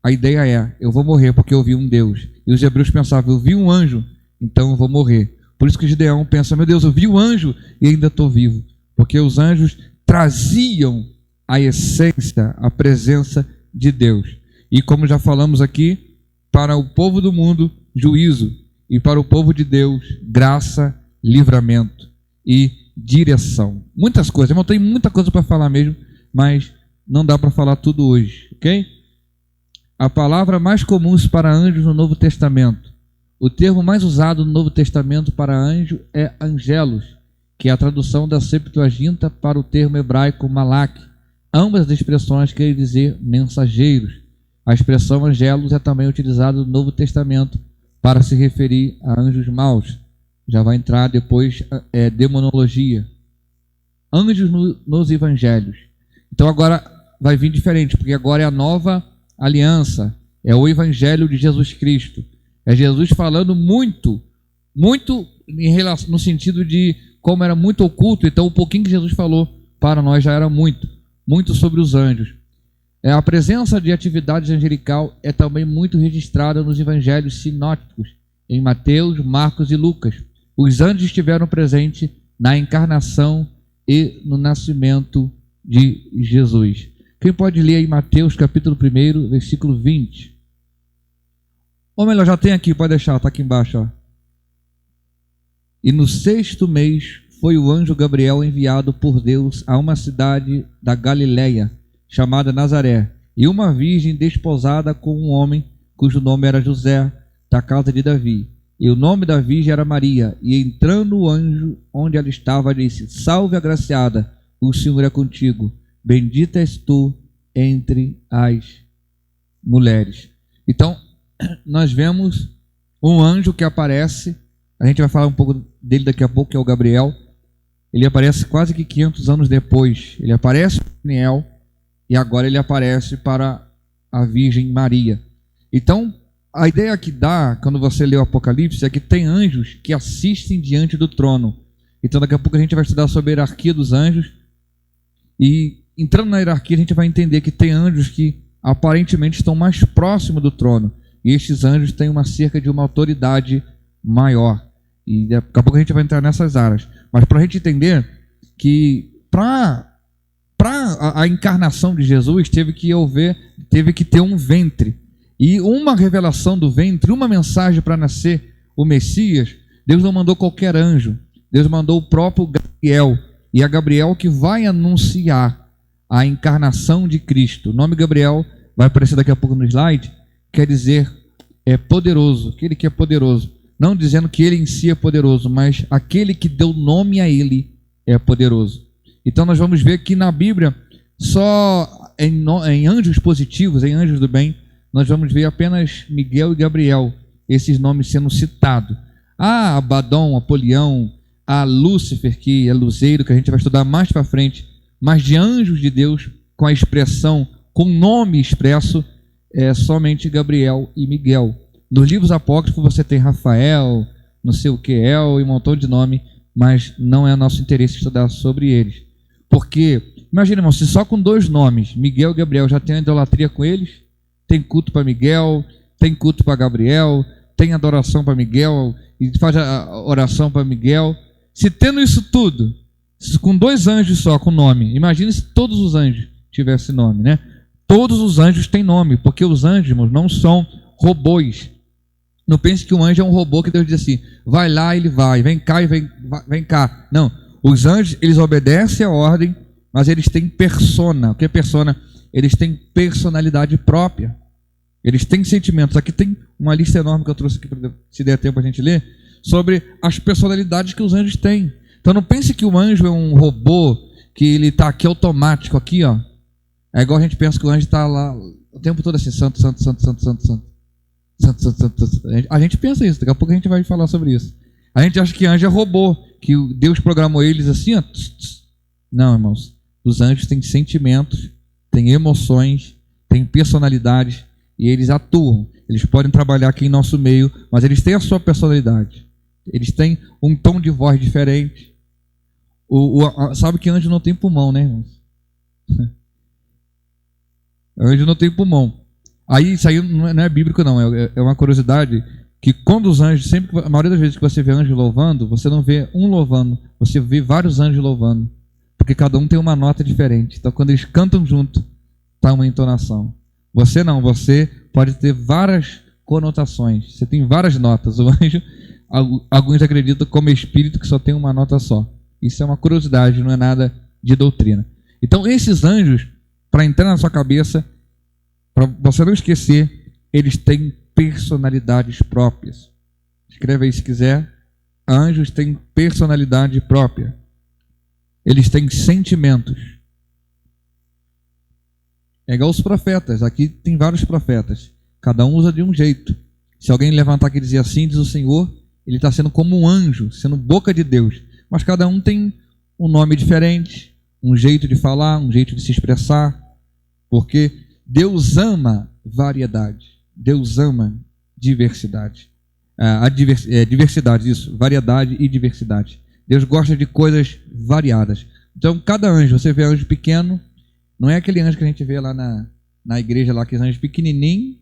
a ideia eu vou morrer porque eu vi um Deus. E os hebreus pensavam, eu vi um anjo, então eu vou morrer. Por isso que o Gideão pensa, meu Deus, eu vi um anjo e ainda estou vivo. Porque os anjos traziam a essência, a presença de Deus. E como já falamos aqui, para o povo do mundo, juízo. E para o povo de Deus, graça, livramento e direção. Muitas coisas, irmão, tem muita coisa para falar mesmo, mas não dá para falar tudo hoje, ok? A palavra mais comum para anjos no Novo Testamento. O termo mais usado no Novo Testamento para anjo é angelos, que é a tradução da Septuaginta para o termo hebraico malak. Ambas as expressões querem dizer mensageiros. A expressão angelos é também utilizada no Novo Testamento para se referir a anjos maus. Já vai entrar depois demonologia. Anjos nos evangelhos. Então agora vai vir diferente, porque agora é a nova aliança. É o evangelho de Jesus Cristo. É Jesus falando muito em relação, no sentido de como era muito oculto, então o pouquinho que Jesus falou para nós já era muito sobre os anjos. A presença de atividade angelical é também muito registrada nos evangelhos sinóticos, em Mateus, Marcos e Lucas. Os anjos estiveram presentes na encarnação e no nascimento de Jesus. Quem pode ler aí Mateus capítulo 1, versículo 20? Ou melhor, já tem aqui, pode deixar, está aqui embaixo. Ó. E no 6º mês foi o anjo Gabriel enviado por Deus a uma cidade da Galiléia, chamada Nazaré, e uma virgem desposada com um homem cujo nome era José, da casa de Davi. E o nome da virgem era Maria. E entrando o anjo onde ela estava, disse: Salve, agraciada, o Senhor é contigo. Bendita és tu entre as mulheres. Então, nós vemos um anjo que aparece. A gente vai falar um pouco dele daqui a pouco, que é o Gabriel. Ele aparece quase que 500 anos depois. Ele aparece para Daniel e agora ele aparece para a Virgem Maria. Então, a ideia que dá, quando você lê o Apocalipse, é que tem anjos que assistem diante do trono. Então, daqui a pouco a gente vai estudar sobre a hierarquia dos anjos. E, entrando na hierarquia, a gente vai entender que tem anjos que aparentemente estão mais próximos do trono. E estes anjos têm cerca de uma autoridade maior. E daqui a pouco a gente vai entrar nessas áreas. Mas para a gente entender que para a encarnação de Jesus teve que ter um ventre. E uma revelação do ventre, uma mensagem para nascer o Messias, Deus não mandou qualquer anjo. Deus mandou o próprio Gabriel. E é Gabriel que vai anunciar a encarnação de Cristo. O nome Gabriel vai aparecer daqui a pouco no slide. Quer dizer, é poderoso. Aquele que é poderoso. Não dizendo que ele em si é poderoso, mas aquele que deu nome a ele é poderoso. Então nós vamos ver que na Bíblia, só em anjos positivos, em anjos do bem, nós vamos ver apenas Miguel e Gabriel, esses nomes sendo citados. Abaddon, Apolião, a Lúcifer, que é luzeiro, que a gente vai estudar mais para frente, mas de anjos de Deus, com a expressão, com nome expresso, é somente Gabriel e Miguel. Nos livros apócrifos você tem Rafael, não sei o que, e um montão de nome, mas não é nosso interesse estudar sobre eles. Porque, imagina, irmão, se só com 2 nomes, Miguel e Gabriel, já tem idolatria com eles, tem culto para Miguel, tem culto para Gabriel, tem adoração para Miguel, e faz a oração para Miguel. Se tendo isso tudo, com 2 anjos só, com nome, imagina se todos os anjos tivessem nome, né? Todos os anjos têm nome, porque os anjos, irmãos, não são robôs. Não pense que um anjo é um robô que Deus diz assim, vai lá, ele vai, vem cá e vem cá. Não, os anjos, eles obedecem a ordem, mas eles têm persona. O que é persona? Eles têm personalidade própria. Eles têm sentimentos. Aqui tem uma lista enorme que eu trouxe aqui, se der tempo a gente ler, sobre as personalidades que os anjos têm. Então não pense que o anjo é um robô, que ele está aqui automático, aqui, ó. É igual a gente pensa que o anjo está lá o tempo todo assim, santo, santo, santo, santo, santo, santo. A gente pensa isso, daqui a pouco a gente vai falar sobre isso. A gente acha que anjo é robô, que Deus programou eles assim, ó. Não, irmãos, os anjos têm sentimentos, têm emoções, têm personalidades e eles atuam. Eles podem trabalhar aqui em nosso meio, mas eles têm a sua personalidade. Eles têm um tom de voz diferente. Sabe que anjo não tem pulmão, né, irmãos? Anjo não tem pulmão. Aí, isso aí não é bíblico, não. É uma curiosidade que quando os anjos, sempre, a maioria das vezes que você vê anjo louvando, você não vê um louvando, você vê vários anjos louvando. Porque cada um tem uma nota diferente. Então, quando eles cantam junto, está uma entonação. Você não, você pode ter várias conotações. Você tem várias notas. O anjo, alguns acreditam como espírito que só tem uma nota só. Isso é uma curiosidade, não é nada de doutrina. Então, esses anjos, para entrar na sua cabeça, para você não esquecer, eles têm personalidades próprias. Escreve aí se quiser. Anjos têm personalidade própria. Eles têm sentimentos. É igual os profetas. Aqui tem vários profetas. Cada um usa de um jeito. Se alguém levantar aqui e dizer assim, diz o Senhor, ele está sendo como um anjo, sendo boca de Deus. Mas cada um tem um nome diferente, um jeito de falar, um jeito de se expressar. Porque Deus ama variedade. Deus ama diversidade. Diversidade, isso. Variedade e diversidade. Deus gosta de coisas variadas. Então, cada anjo, você vê anjo pequeno, não é aquele anjo que a gente vê lá na igreja, lá, aquele anjo pequenininho,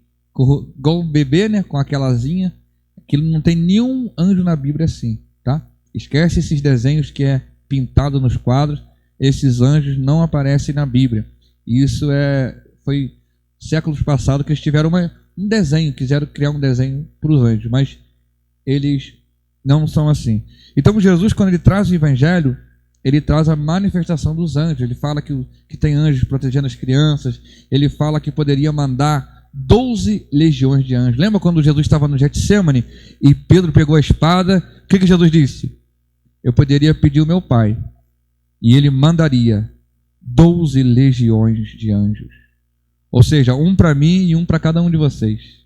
igual um bebê, né, com aquela asinha. Aquilo não tem nenhum anjo na Bíblia assim, tá? Esquece esses desenhos que é pintado nos quadros. Esses anjos não aparecem na Bíblia. E isso foi séculos passados que eles tiveram um desenho, quiseram criar um desenho para os anjos, mas eles não são assim. Então Jesus, quando ele traz o evangelho, ele traz a manifestação dos anjos. Ele fala que tem anjos protegendo as crianças. Ele fala que poderia mandar 12 legiões de anjos. Lembra quando Jesus estava no Getsemane e Pedro pegou a espada? O que Jesus disse? Eu poderia pedir ao meu pai e ele mandaria 12 legiões de anjos. Ou seja, um para mim e um para cada um de vocês.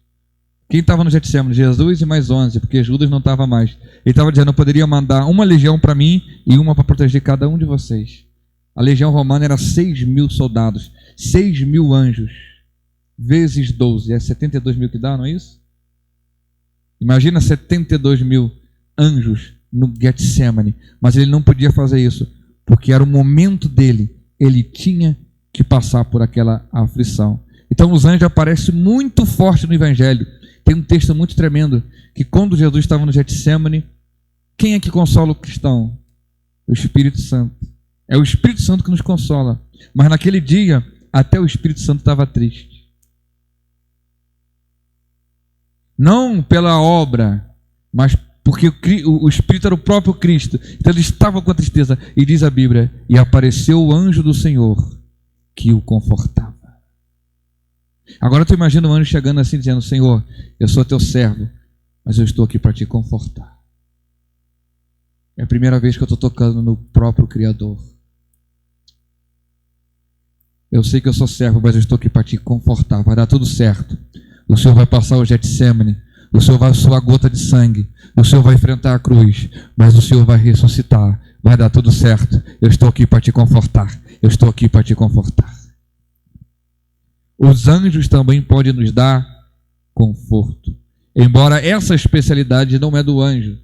Quem estava no Getsemane? Jesus e mais 11, porque Judas não estava mais. Ele estava dizendo, eu poderia mandar uma legião para mim e uma para proteger cada um de vocês. A legião romana era 6.000 soldados, 6.000 anjos, vezes 12, é 72 mil que dá, não é isso? Imagina 72 mil anjos no Getsemane, mas ele não podia fazer isso, porque era o momento dele, ele tinha que passar por aquela aflição. Então os anjos aparecem muito forte no Evangelho. Tem um texto muito tremendo, que quando Jesus estava no Getsemane, quem é que consola o cristão? O Espírito Santo. É o Espírito Santo que nos consola. Mas naquele dia, até o Espírito Santo estava triste. Não pela obra, mas porque o Espírito era o próprio Cristo. Então ele estava com a tristeza. E diz a Bíblia, e apareceu o anjo do Senhor, que o confortava. Agora tu imagina o anjo chegando assim, dizendo, Senhor, eu sou teu servo, mas eu estou aqui para te confortar. É a primeira vez que eu estou tocando no próprio Criador. Eu sei que eu sou servo, mas eu estou aqui para te confortar. Vai dar tudo certo. O Senhor vai passar o Getsemane. O Senhor vai suar gota de sangue. O Senhor vai enfrentar a cruz. Mas o Senhor vai ressuscitar. Vai dar tudo certo. Eu estou aqui para te confortar. Eu estou aqui para te confortar. Os anjos também podem nos dar conforto. Embora essa especialidade não é do anjo.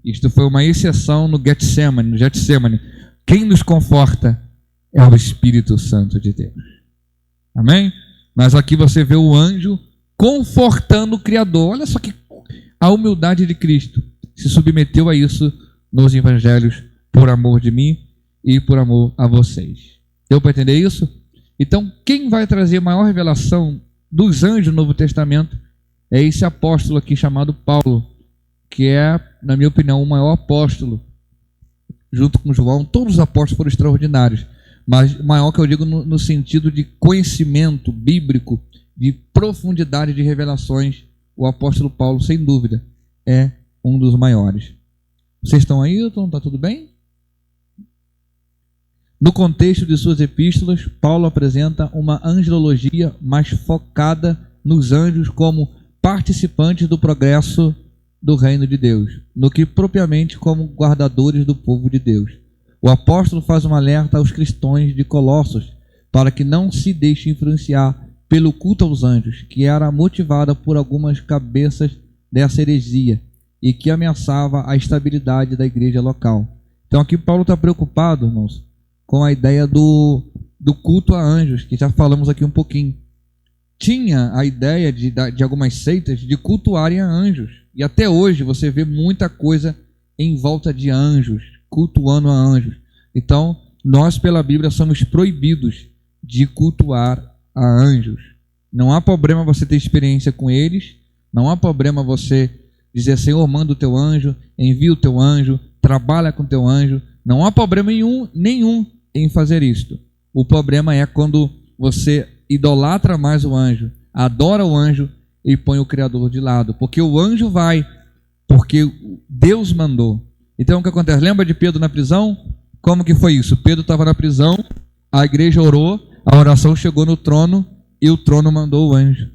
Isto foi uma exceção no Getsemane. Quem nos conforta é o Espírito Santo de Deus. Amém? Mas aqui você vê o anjo confortando o Criador. Olha só que a humildade de Cristo se submeteu a isso nos evangelhos por amor de mim e por amor a vocês. Deu para entender isso? Então, quem vai trazer maior revelação dos anjos no Novo Testamento é esse apóstolo aqui chamado Paulo, que é, na minha opinião, o maior apóstolo, junto com João. Todos os apóstolos foram extraordinários, mas maior que eu digo no sentido de conhecimento bíblico, de profundidade de revelações, o apóstolo Paulo, sem dúvida, é um dos maiores. Vocês estão aí, Hilton? Está tudo bem? No contexto de suas epístolas, Paulo apresenta uma angelologia mais focada nos anjos como participantes do progresso do reino de Deus, no que propriamente como guardadores do povo de Deus. O apóstolo faz um alerta aos cristãos de Colossos para que não se deixem influenciar pelo culto aos anjos, que era motivada por algumas cabeças dessa heresia e que ameaçava a estabilidade da igreja local. Então aqui Paulo está preocupado, irmãos, com a ideia do culto a anjos, que já falamos aqui um pouquinho. Tinha a ideia de algumas seitas de cultuarem a anjos. E até hoje você vê muita coisa em volta de anjos, cultuando a anjos. Então, nós pela Bíblia somos proibidos de cultuar a anjos. Não há problema você ter experiência com eles, não há problema você dizer, Senhor, manda o teu anjo, envia o teu anjo, trabalha com o teu anjo. Não há problema nenhum em fazer isto. O problema é quando você idolatra mais o anjo, adora o anjo e põe o Criador de lado. Porque o anjo vai, porque Deus mandou. Então o que acontece? Lembra de Pedro na prisão? Como que foi isso? Pedro estava na prisão, a igreja orou, a oração chegou no trono e o trono mandou o anjo.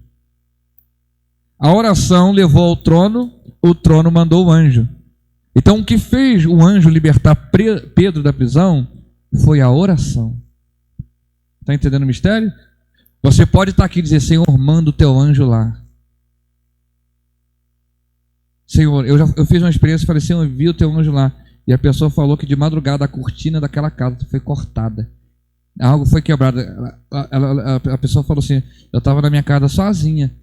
A oração levou ao trono, o trono mandou o anjo. Então o que fez o anjo libertar Pedro da prisão foi a oração. Está entendendo o mistério? Você pode estar aqui e dizer, Senhor, manda o teu anjo lá. Senhor, eu fiz uma experiência e falei, Senhor, envia o teu anjo lá. E a pessoa falou que de madrugada a cortina daquela casa foi cortada. Algo foi quebrado. A pessoa falou assim, eu estava na minha casa sozinha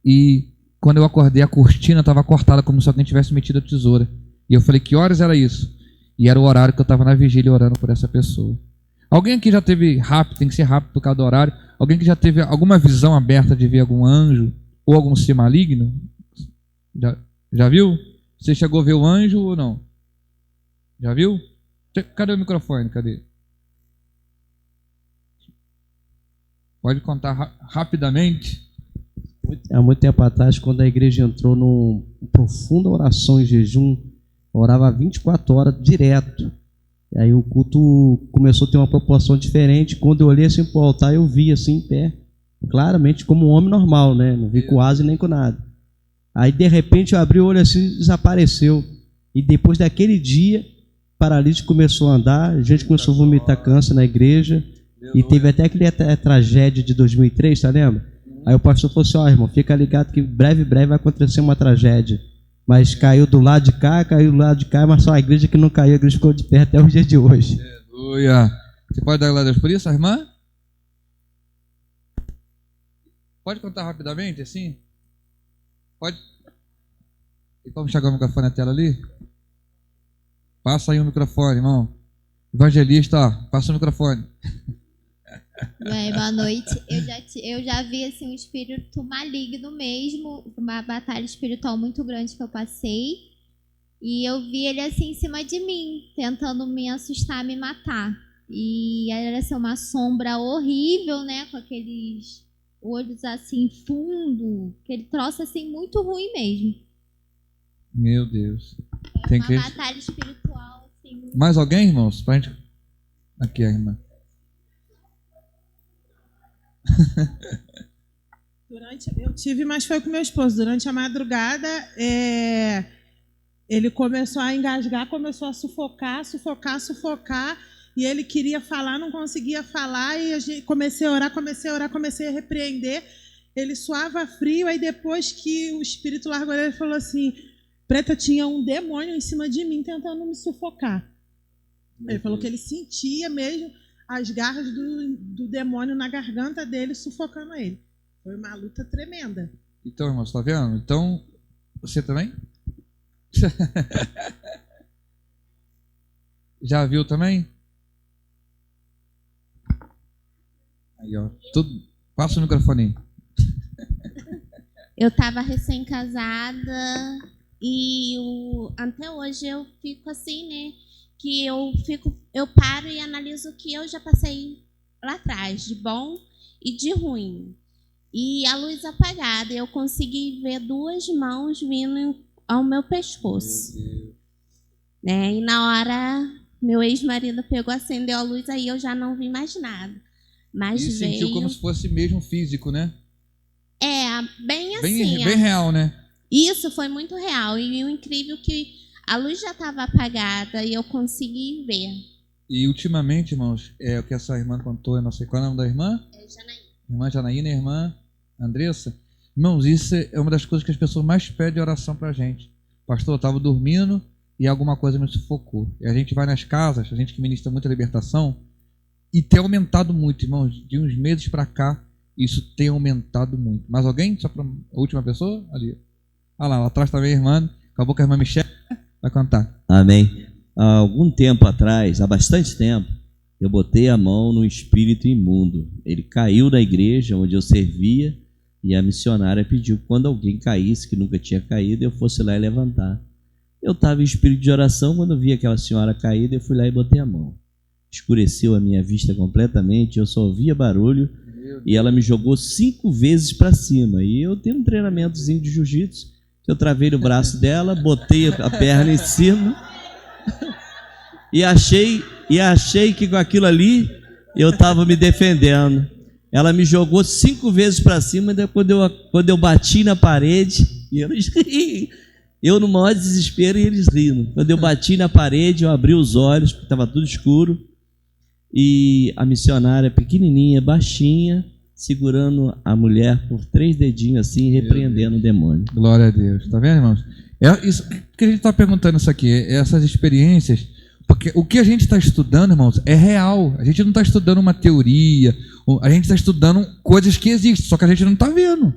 e quando eu acordei a cortina estava cortada como se alguém tivesse metido a tesoura. E eu falei, que horas era isso? E era o horário que eu estava na vigília orando por essa pessoa. Alguém aqui já teve rápido, tem que ser rápido por causa do horário, alguém que já teve alguma visão aberta de ver algum anjo ou algum ser maligno? Já viu? Você chegou a ver o anjo ou não? Já viu? Cadê o microfone? Cadê? Pode contar rapidamente? Há muito tempo atrás, quando a igreja entrou numa profunda oração em jejum, orava 24 horas direto. E aí o culto começou a ter uma proporção diferente. Quando eu olhei assim para o altar, eu vi assim em pé, claramente como um homem normal, né? Não vi com asa nem com nada. Aí de repente eu abri o olho assim e desapareceu. E depois daquele dia, o paralítico começou a andar, a gente começou a vomitar câncer na igreja. E teve até aquele tragédia de 2003, tá lembra? Aí o pastor falou assim, ó, irmão, fica ligado que breve vai acontecer uma tragédia. Mas caiu do lado de cá, mas só a igreja que não caiu, a igreja ficou de pé até o dia de hoje. Aleluia. Você pode dar glória a Deus por isso, irmã? Pode contar rapidamente, assim? Pode? E vamos chegar o microfone na tela ali? Passa aí o microfone, irmão. Evangelista, ó, passa o microfone. Bem, boa noite. Eu já vi assim, um espírito maligno mesmo, uma batalha espiritual muito grande que eu passei. E eu vi ele assim em cima de mim, tentando me assustar, me matar. E era assim, uma sombra horrível, né? Com aqueles olhos assim, fundo. Aquele troço assim, muito ruim mesmo. Meu Deus. Tem uma batalha espiritual assim. Mais alguém, irmãos? Pra gente... Aqui, a irmã. Eu tive, mas foi com meu esposo. Durante a madrugada, ele começou a engasgar, começou a sufocar, e ele queria falar, não conseguia falar, e comecei a orar, comecei a repreender. Ele suava frio, aí depois que o espírito largou ele falou assim, Preta, tinha um demônio em cima de mim tentando me sufocar. Ele falou que ele sentia mesmo as garras do demônio na garganta dele, sufocando ele. Foi uma luta tremenda. Então, irmão, você está vendo? Então, você também? Já viu também? Aí, ó. Passa o microfone aí. Eu estava recém-casada e até hoje eu fico assim, né? Que eu paro e analiso o que eu já passei lá atrás, de bom e de ruim. E a luz apagada, eu consegui ver 2 mãos vindo ao meu pescoço. Né? E na hora, meu ex-marido pegou, acendeu a luz, aí eu já não vi mais nada. Mas e sentiu como se fosse mesmo físico, né? Bem assim. Bem real, né? Isso foi muito real. E o incrível é que a luz já estava apagada e eu consegui ver. E ultimamente, irmãos, o que essa irmã contou, eu não sei qual é o nome da irmã? Janaína. Irmã Janaína e irmã Andressa. Irmãos, isso é uma das coisas que as pessoas mais pedem oração pra gente. Pastor, eu estava dormindo e alguma coisa me sufocou. E a gente vai nas casas, a gente que ministra muita libertação, e tem aumentado muito, irmãos. De uns meses para cá, isso tem aumentado muito. Mais alguém? Só para a última pessoa? Ali. Ah lá atrás também a irmã. Acabou com a irmã Michelle. Vai contar. Amém. Há algum tempo atrás, há bastante tempo, eu botei a mão no espírito imundo. Ele caiu da igreja onde eu servia e a missionária pediu que quando alguém caísse, que nunca tinha caído, eu fosse lá e levantar. Eu estava em espírito de oração, quando eu vi aquela senhora caída, eu fui lá e botei a mão. Escureceu a minha vista completamente, eu só ouvia barulho e ela me jogou 5 vezes para cima. E eu tenho um treinamentozinho de jiu-jitsu, que eu travei no braço dela, botei a perna em cima e achei que com aquilo ali eu estava me defendendo. Ela me jogou 5 vezes para cima, e quando eu bati na parede, e eles riam. Eu no maior desespero e eles rindo. Quando eu bati na parede, eu abri os olhos, porque estava tudo escuro, e a missionária pequenininha, baixinha, segurando a mulher por 3 dedinhos assim, repreendendo o demônio. Glória a Deus. Tá vendo, irmãos? Isso que a gente está perguntando isso aqui, essas experiências, porque o que a gente está estudando, irmãos, é real. A gente não está estudando uma teoria, a gente está estudando coisas que existem, só que a gente não está vendo.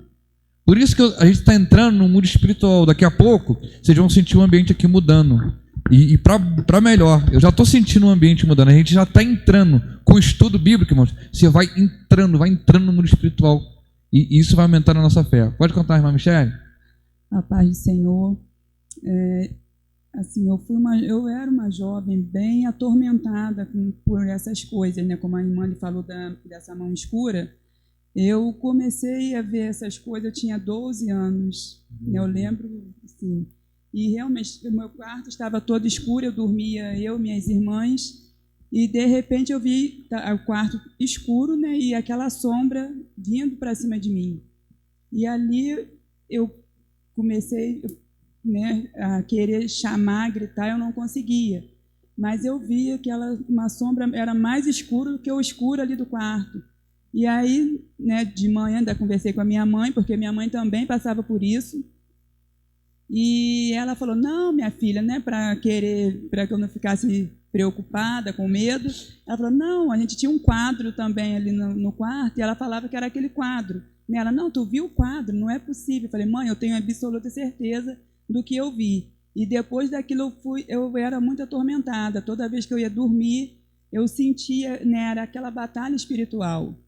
Por isso que a gente está entrando no mundo espiritual. Daqui a pouco, vocês vão sentir o ambiente aqui mudando. E para melhor, eu já estou sentindo o ambiente mudando. A gente já está entrando com o estudo bíblico, irmãos. Você vai entrando no mundo espiritual. E isso vai aumentar a nossa fé. Pode contar, irmã Michele? A paz do Senhor. Assim, eu era uma jovem bem atormentada por essas coisas, né? Como a irmã lhe falou dessa mão escura. Eu comecei a ver essas coisas, eu tinha 12 anos, né? Eu lembro, assim, e realmente o meu quarto estava todo escuro, eu dormia, minhas irmãs, e de repente eu vi o quarto escuro, né? E aquela sombra vindo para cima de mim. E ali eu comecei, né, a querer chamar, gritar, eu não conseguia. Mas eu via que uma sombra era mais escura do que o escuro ali do quarto. E aí, né, de manhã ainda conversei com a minha mãe, porque minha mãe também passava por isso. E ela falou, não, minha filha, né, para que eu não ficasse preocupada, com medo. Ela falou, não, a gente tinha um quadro também ali no quarto, e ela falava que era aquele quadro. E ela, não, tu viu o quadro? Não é possível. Eu falei, mãe, eu tenho absoluta certeza do que eu vi. E depois daquilo eu era muito atormentada. Toda vez que eu ia dormir, eu sentia, né, era aquela batalha espiritual.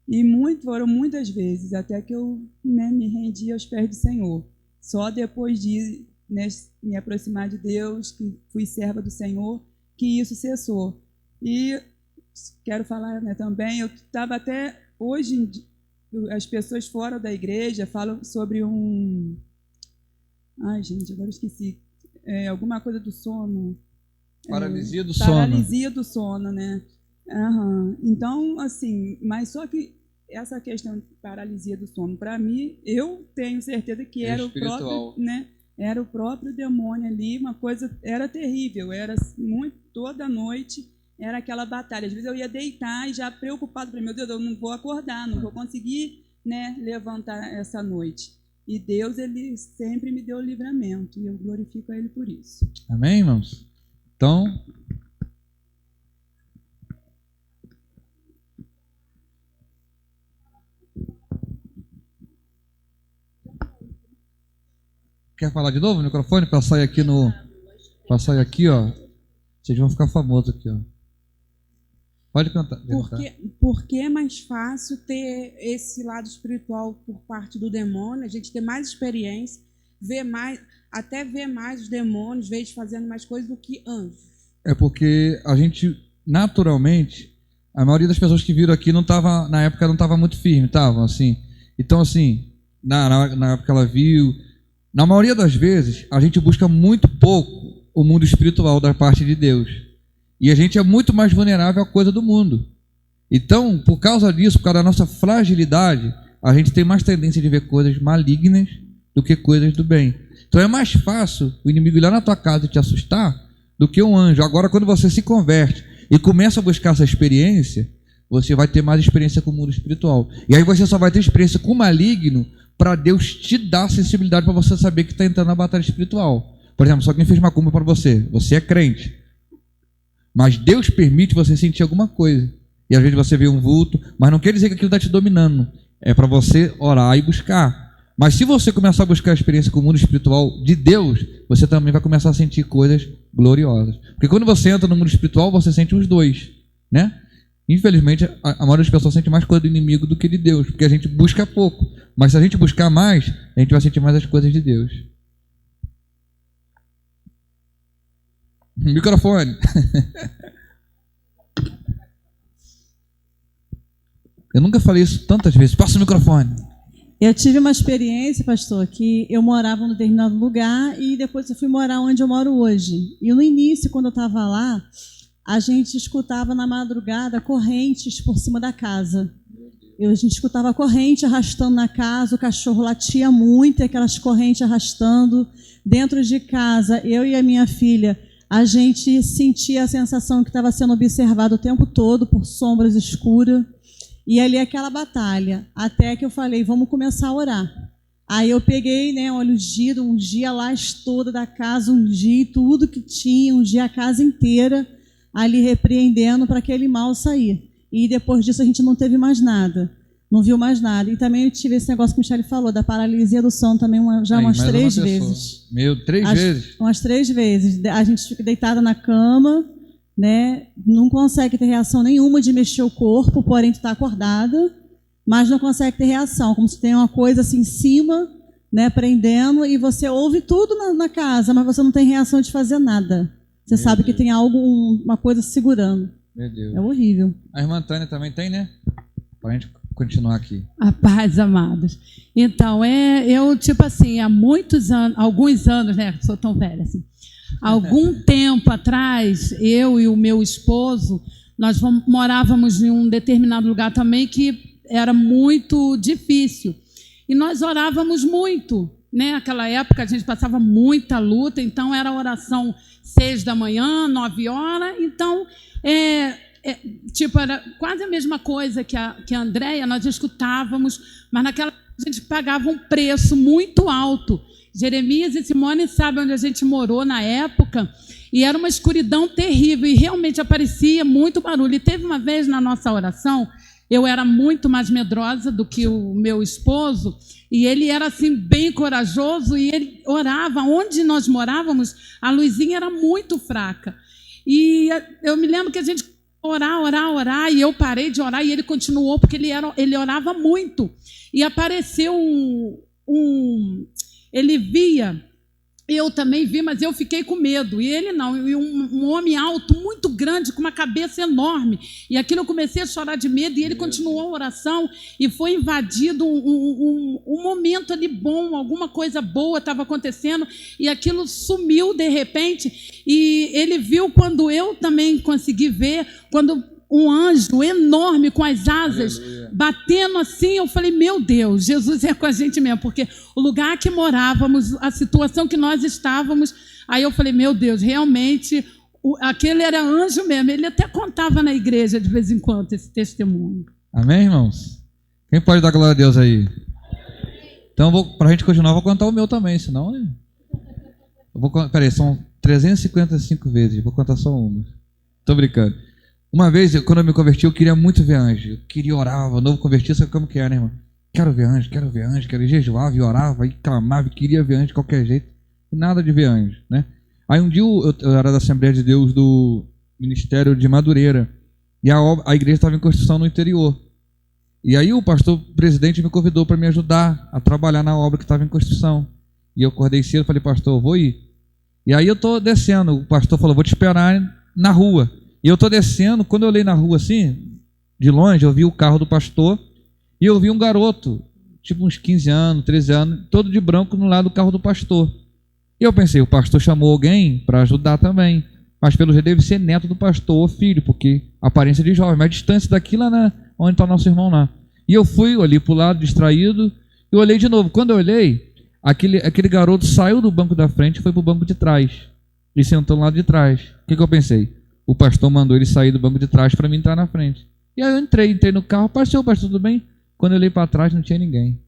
E foram muitas vezes, até que eu, né, me rendi aos pés do Senhor. Só depois de, né, me aproximar de Deus, que fui serva do Senhor, que isso cessou. E quero falar, né, também, eu estava até hoje, as pessoas fora da igreja falam sobre ai, gente, agora esqueci. Alguma coisa do sono. Paralisia do sono. Paralisia do sono, né? Uhum. Então, assim, mas só que essa questão de paralisia do sono, para mim, eu tenho certeza que era espiritual. o próprio, né? Era o próprio demônio ali, uma coisa, era terrível, era muito, toda noite era aquela batalha. Às vezes eu ia deitar e já preocupado, falei, meu Deus, eu não vou acordar, não vou conseguir, né, levantar essa noite. E Deus, ele sempre me deu o livramento, e eu glorifico a ele por isso. Amém, irmãos? Então, quer falar de novo no microfone para sair aqui ó. Vocês vão ficar famosos aqui, ó. Pode cantar. Porque é mais fácil ter esse lado espiritual por parte do demônio, a gente ter mais experiência, até ver mais os demônios, ver eles fazendo mais coisas do que anjos. É porque a gente, naturalmente, a maioria das pessoas que viram aqui na época não estava muito firme, estavam assim. Então, assim, na época ela viu, na maioria das vezes, a gente busca muito pouco o mundo espiritual da parte de Deus. E a gente é muito mais vulnerável à coisa do mundo. Então, por causa disso, por causa da nossa fragilidade, a gente tem mais tendência de ver coisas malignas do que coisas do bem. Então é mais fácil o inimigo ir lá na tua casa e te assustar do que um anjo. Agora, quando você se converte e começa a buscar essa experiência, você vai ter mais experiência com o mundo espiritual. E aí você só vai ter experiência com o maligno para Deus te dar sensibilidade para você saber que está entrando na batalha espiritual. Por exemplo, se alguém fez macumba para você é crente, mas Deus permite você sentir alguma coisa. E às vezes você vê um vulto, mas não quer dizer que aquilo está te dominando. É para você orar e buscar. Mas se você começar a buscar a experiência com o mundo espiritual de Deus, você também vai começar a sentir coisas gloriosas. Porque quando você entra no mundo espiritual, você sente os dois, né? Infelizmente, a maioria das pessoas sente mais coisa do inimigo do que de Deus, porque a gente busca pouco. Mas se a gente buscar mais, a gente vai sentir mais as coisas de Deus. Microfone. Eu nunca falei isso tantas vezes. Passa o microfone. Eu tive uma experiência, pastor, que eu morava num determinado lugar e depois eu fui morar onde eu moro hoje. E no início, quando eu estava lá, a gente escutava na madrugada correntes por cima da casa. A gente escutava corrente arrastando na casa, o cachorro latia muito, e aquelas correntes arrastando. Dentro de casa, eu e a minha filha, a gente sentia a sensação que estava sendo observado o tempo todo por sombras escuras. E ali aquela batalha, até que eu falei, vamos começar a orar. Aí eu peguei, né, óleo ungido, ungi a laje toda da casa, ungi tudo que tinha, ungi a casa inteira, ali repreendendo para aquele mal sair. E depois disso a gente não teve mais nada, não viu mais nada. E também eu tive esse negócio que o Michele falou, da paralisia do sono também já umas 3 vezes. Meu, 3 vezes? Umas 3 vezes. A gente fica deitada na cama, né, não consegue ter reação nenhuma de mexer o corpo, porém tu está acordada, mas não consegue ter reação, como se tem uma coisa assim em cima, né, prendendo, e você ouve tudo na casa, mas você não tem reação de fazer nada. Você sabe que tem algo, uma coisa segurando. Meu Deus. É horrível. A irmã Tânia também tem, né? Para a gente continuar aqui. A paz, amados. Então, eu, tipo assim, há muitos anos, alguns anos, né? Sou tão velha assim. Algum tempo atrás, eu e o meu esposo, nós morávamos em um determinado lugar também que era muito difícil. E nós orávamos muito, né? Naquela época a gente passava muita luta, então era oração 6 da manhã, 9 horas. Então, tipo, era quase a mesma coisa que a Andréia, nós escutávamos, mas naquela a gente pagava um preço muito alto. Jeremias e Simone sabem onde a gente morou na época, e era uma escuridão terrível, e realmente aparecia muito barulho. E teve uma vez na nossa oração, eu era muito mais medrosa do que o meu esposo, e ele era assim bem corajoso, e ele orava. Onde nós morávamos, a luzinha era muito fraca. E eu me lembro que a gente orar, e eu parei de orar, e ele continuou, porque ele orava muito. E apareceu ele via, eu também vi, mas eu fiquei com medo, e ele não, e um homem alto, muito grande, com uma cabeça enorme, e aquilo eu comecei a chorar de medo, e ele continuou a oração, e foi invadido um momento ali bom, alguma coisa boa estava acontecendo, e aquilo sumiu de repente, e ele viu quando eu também consegui ver, quando um anjo enorme com as asas, aleluia, batendo assim, eu falei, meu Deus, Jesus é com a gente mesmo, porque o lugar que morávamos, a situação que nós estávamos, aí eu falei, meu Deus, realmente, aquele era anjo mesmo. Ele até contava na igreja de vez em quando esse testemunho. Amém, irmãos? Quem pode dar glória a Deus aí? Então, para a gente continuar, eu vou contar o meu também, senão... Peraí, são 355 vezes, vou contar só uma. Tô brincando. Uma vez, quando eu me converti, eu queria muito ver anjo. Eu queria orar, novo convertido, sabe como que é, né, irmão? Quero ver anjo, quero jejuava e orava, e clamava, e queria ver anjo de qualquer jeito. E nada de ver anjo, né? Aí um dia eu era da Assembleia de Deus do Ministério de Madureira, e a igreja estava em construção no interior. E aí o pastor presidente me convidou para me ajudar a trabalhar na obra que estava em construção. E eu acordei cedo e falei, pastor, eu vou ir. E aí eu estou descendo, o pastor falou, vou te esperar na rua. E eu estou descendo, quando eu olhei na rua assim, de longe, eu vi o carro do pastor e eu vi um garoto, tipo uns 15 anos, 13 anos, todo de branco no lado do carro do pastor. E eu pensei, o pastor chamou alguém para ajudar também, mas pelo jeito deve ser neto do pastor ou filho, porque aparência de jovem, mas a distância daqui lá onde está o nosso irmão lá. E eu fui, olhei para o lado, distraído, e olhei de novo. Quando eu olhei, aquele garoto saiu do banco da frente e foi para o banco de trás, e sentou no lado de trás. O que eu pensei? O pastor mandou ele sair do banco de trás para mim entrar na frente. E aí eu entrei no carro, pastor, tudo bem? Quando eu olhei para trás, não tinha ninguém.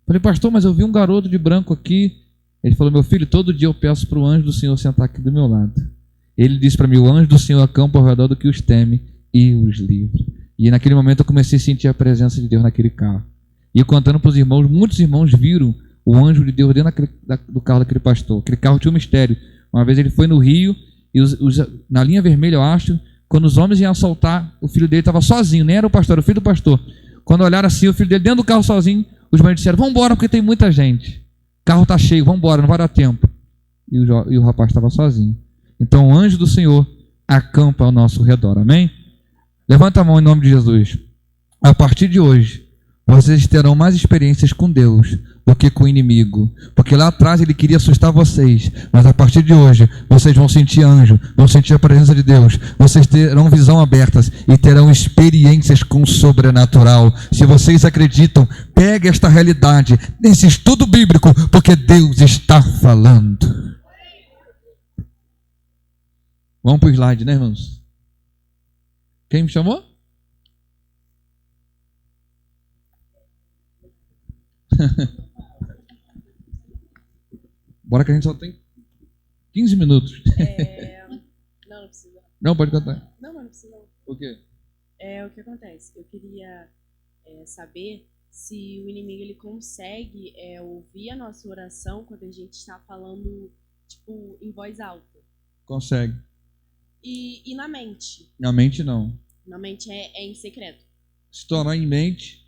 Falei, pastor, mas eu vi um garoto de branco aqui. Ele falou, meu filho, todo dia eu peço para o anjo do Senhor sentar aqui do meu lado. Ele disse para mim, o anjo do Senhor acampa ao redor do que os teme e os livra. E naquele momento eu comecei a sentir a presença de Deus naquele carro. E contando para os irmãos, muitos irmãos viram o anjo de Deus dentro do carro daquele pastor. Aquele carro tinha um mistério. Uma vez ele foi no Rio, e na linha vermelha, eu acho, quando os homens iam assaltar, o filho dele estava sozinho, nem era o pastor, era o filho do pastor. Quando olharam assim, o filho dele dentro do carro sozinho, os bandidos disseram, vamos embora porque tem muita gente. O carro está cheio, vamos embora, não vai dar tempo. E o rapaz estava sozinho. Então o anjo do Senhor acampa ao nosso redor, amém? Levanta a mão em nome de Jesus. A partir de hoje, vocês terão mais experiências com Deus do que com o inimigo, porque lá atrás ele queria assustar vocês, mas a partir de hoje vocês vão sentir anjo, vão sentir a presença de Deus, vocês terão visão abertas e terão experiências com o sobrenatural. Se vocês acreditam, pegue esta realidade nesse estudo bíblico, porque Deus está falando. Vamos para o slide, né, irmãos? Quem me chamou? Bora que a gente só tem 15 minutos. Não precisa. Não, pode cantar. Não precisa. O quê? O que acontece? Eu queria saber se o inimigo ele consegue ouvir a nossa oração quando a gente está falando, tipo, em voz alta. Consegue. E na mente? Na mente, não. Na mente é em secreto. Se tornar em mente,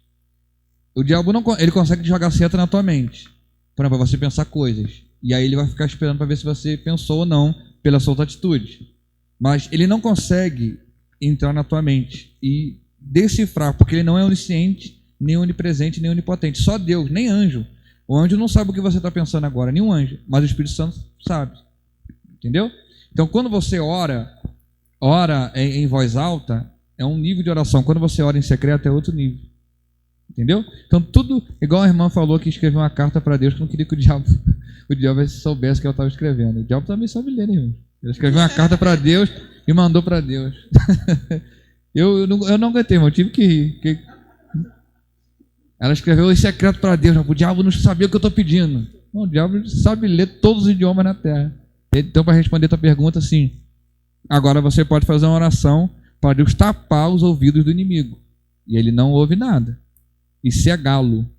o diabo não, ele consegue jogar seta na tua mente. Por exemplo, você pensar coisas. E aí ele vai ficar esperando para ver se você pensou ou não pela sua atitude. Mas ele não consegue entrar na tua mente e decifrar, porque ele não é onisciente, nem onipresente, nem onipotente. Só Deus, nem anjo. O anjo não sabe o que você está pensando agora, nenhum anjo. Mas o Espírito Santo sabe. Entendeu? Então, quando você ora em voz alta, é um nível de oração. Quando você ora em secreto, é outro nível. Entendeu? Então, tudo, igual a irmã falou que escreveu uma carta para Deus, que não queria que o diabo soubesse que ela estava escrevendo. O diabo também sabe ler, né, irmão? Ele escreveu uma carta para Deus e mandou para Deus. eu não aguentei, irmão. Eu tive que rir. Ela escreveu em secreto para Deus. O diabo não sabia o que eu estou pedindo. Não, o diabo sabe ler todos os idiomas na terra. Então, para responder a tua pergunta, sim. Agora você pode fazer uma oração para Deus tapar os ouvidos do inimigo. E ele não ouve nada. E cegá-lo.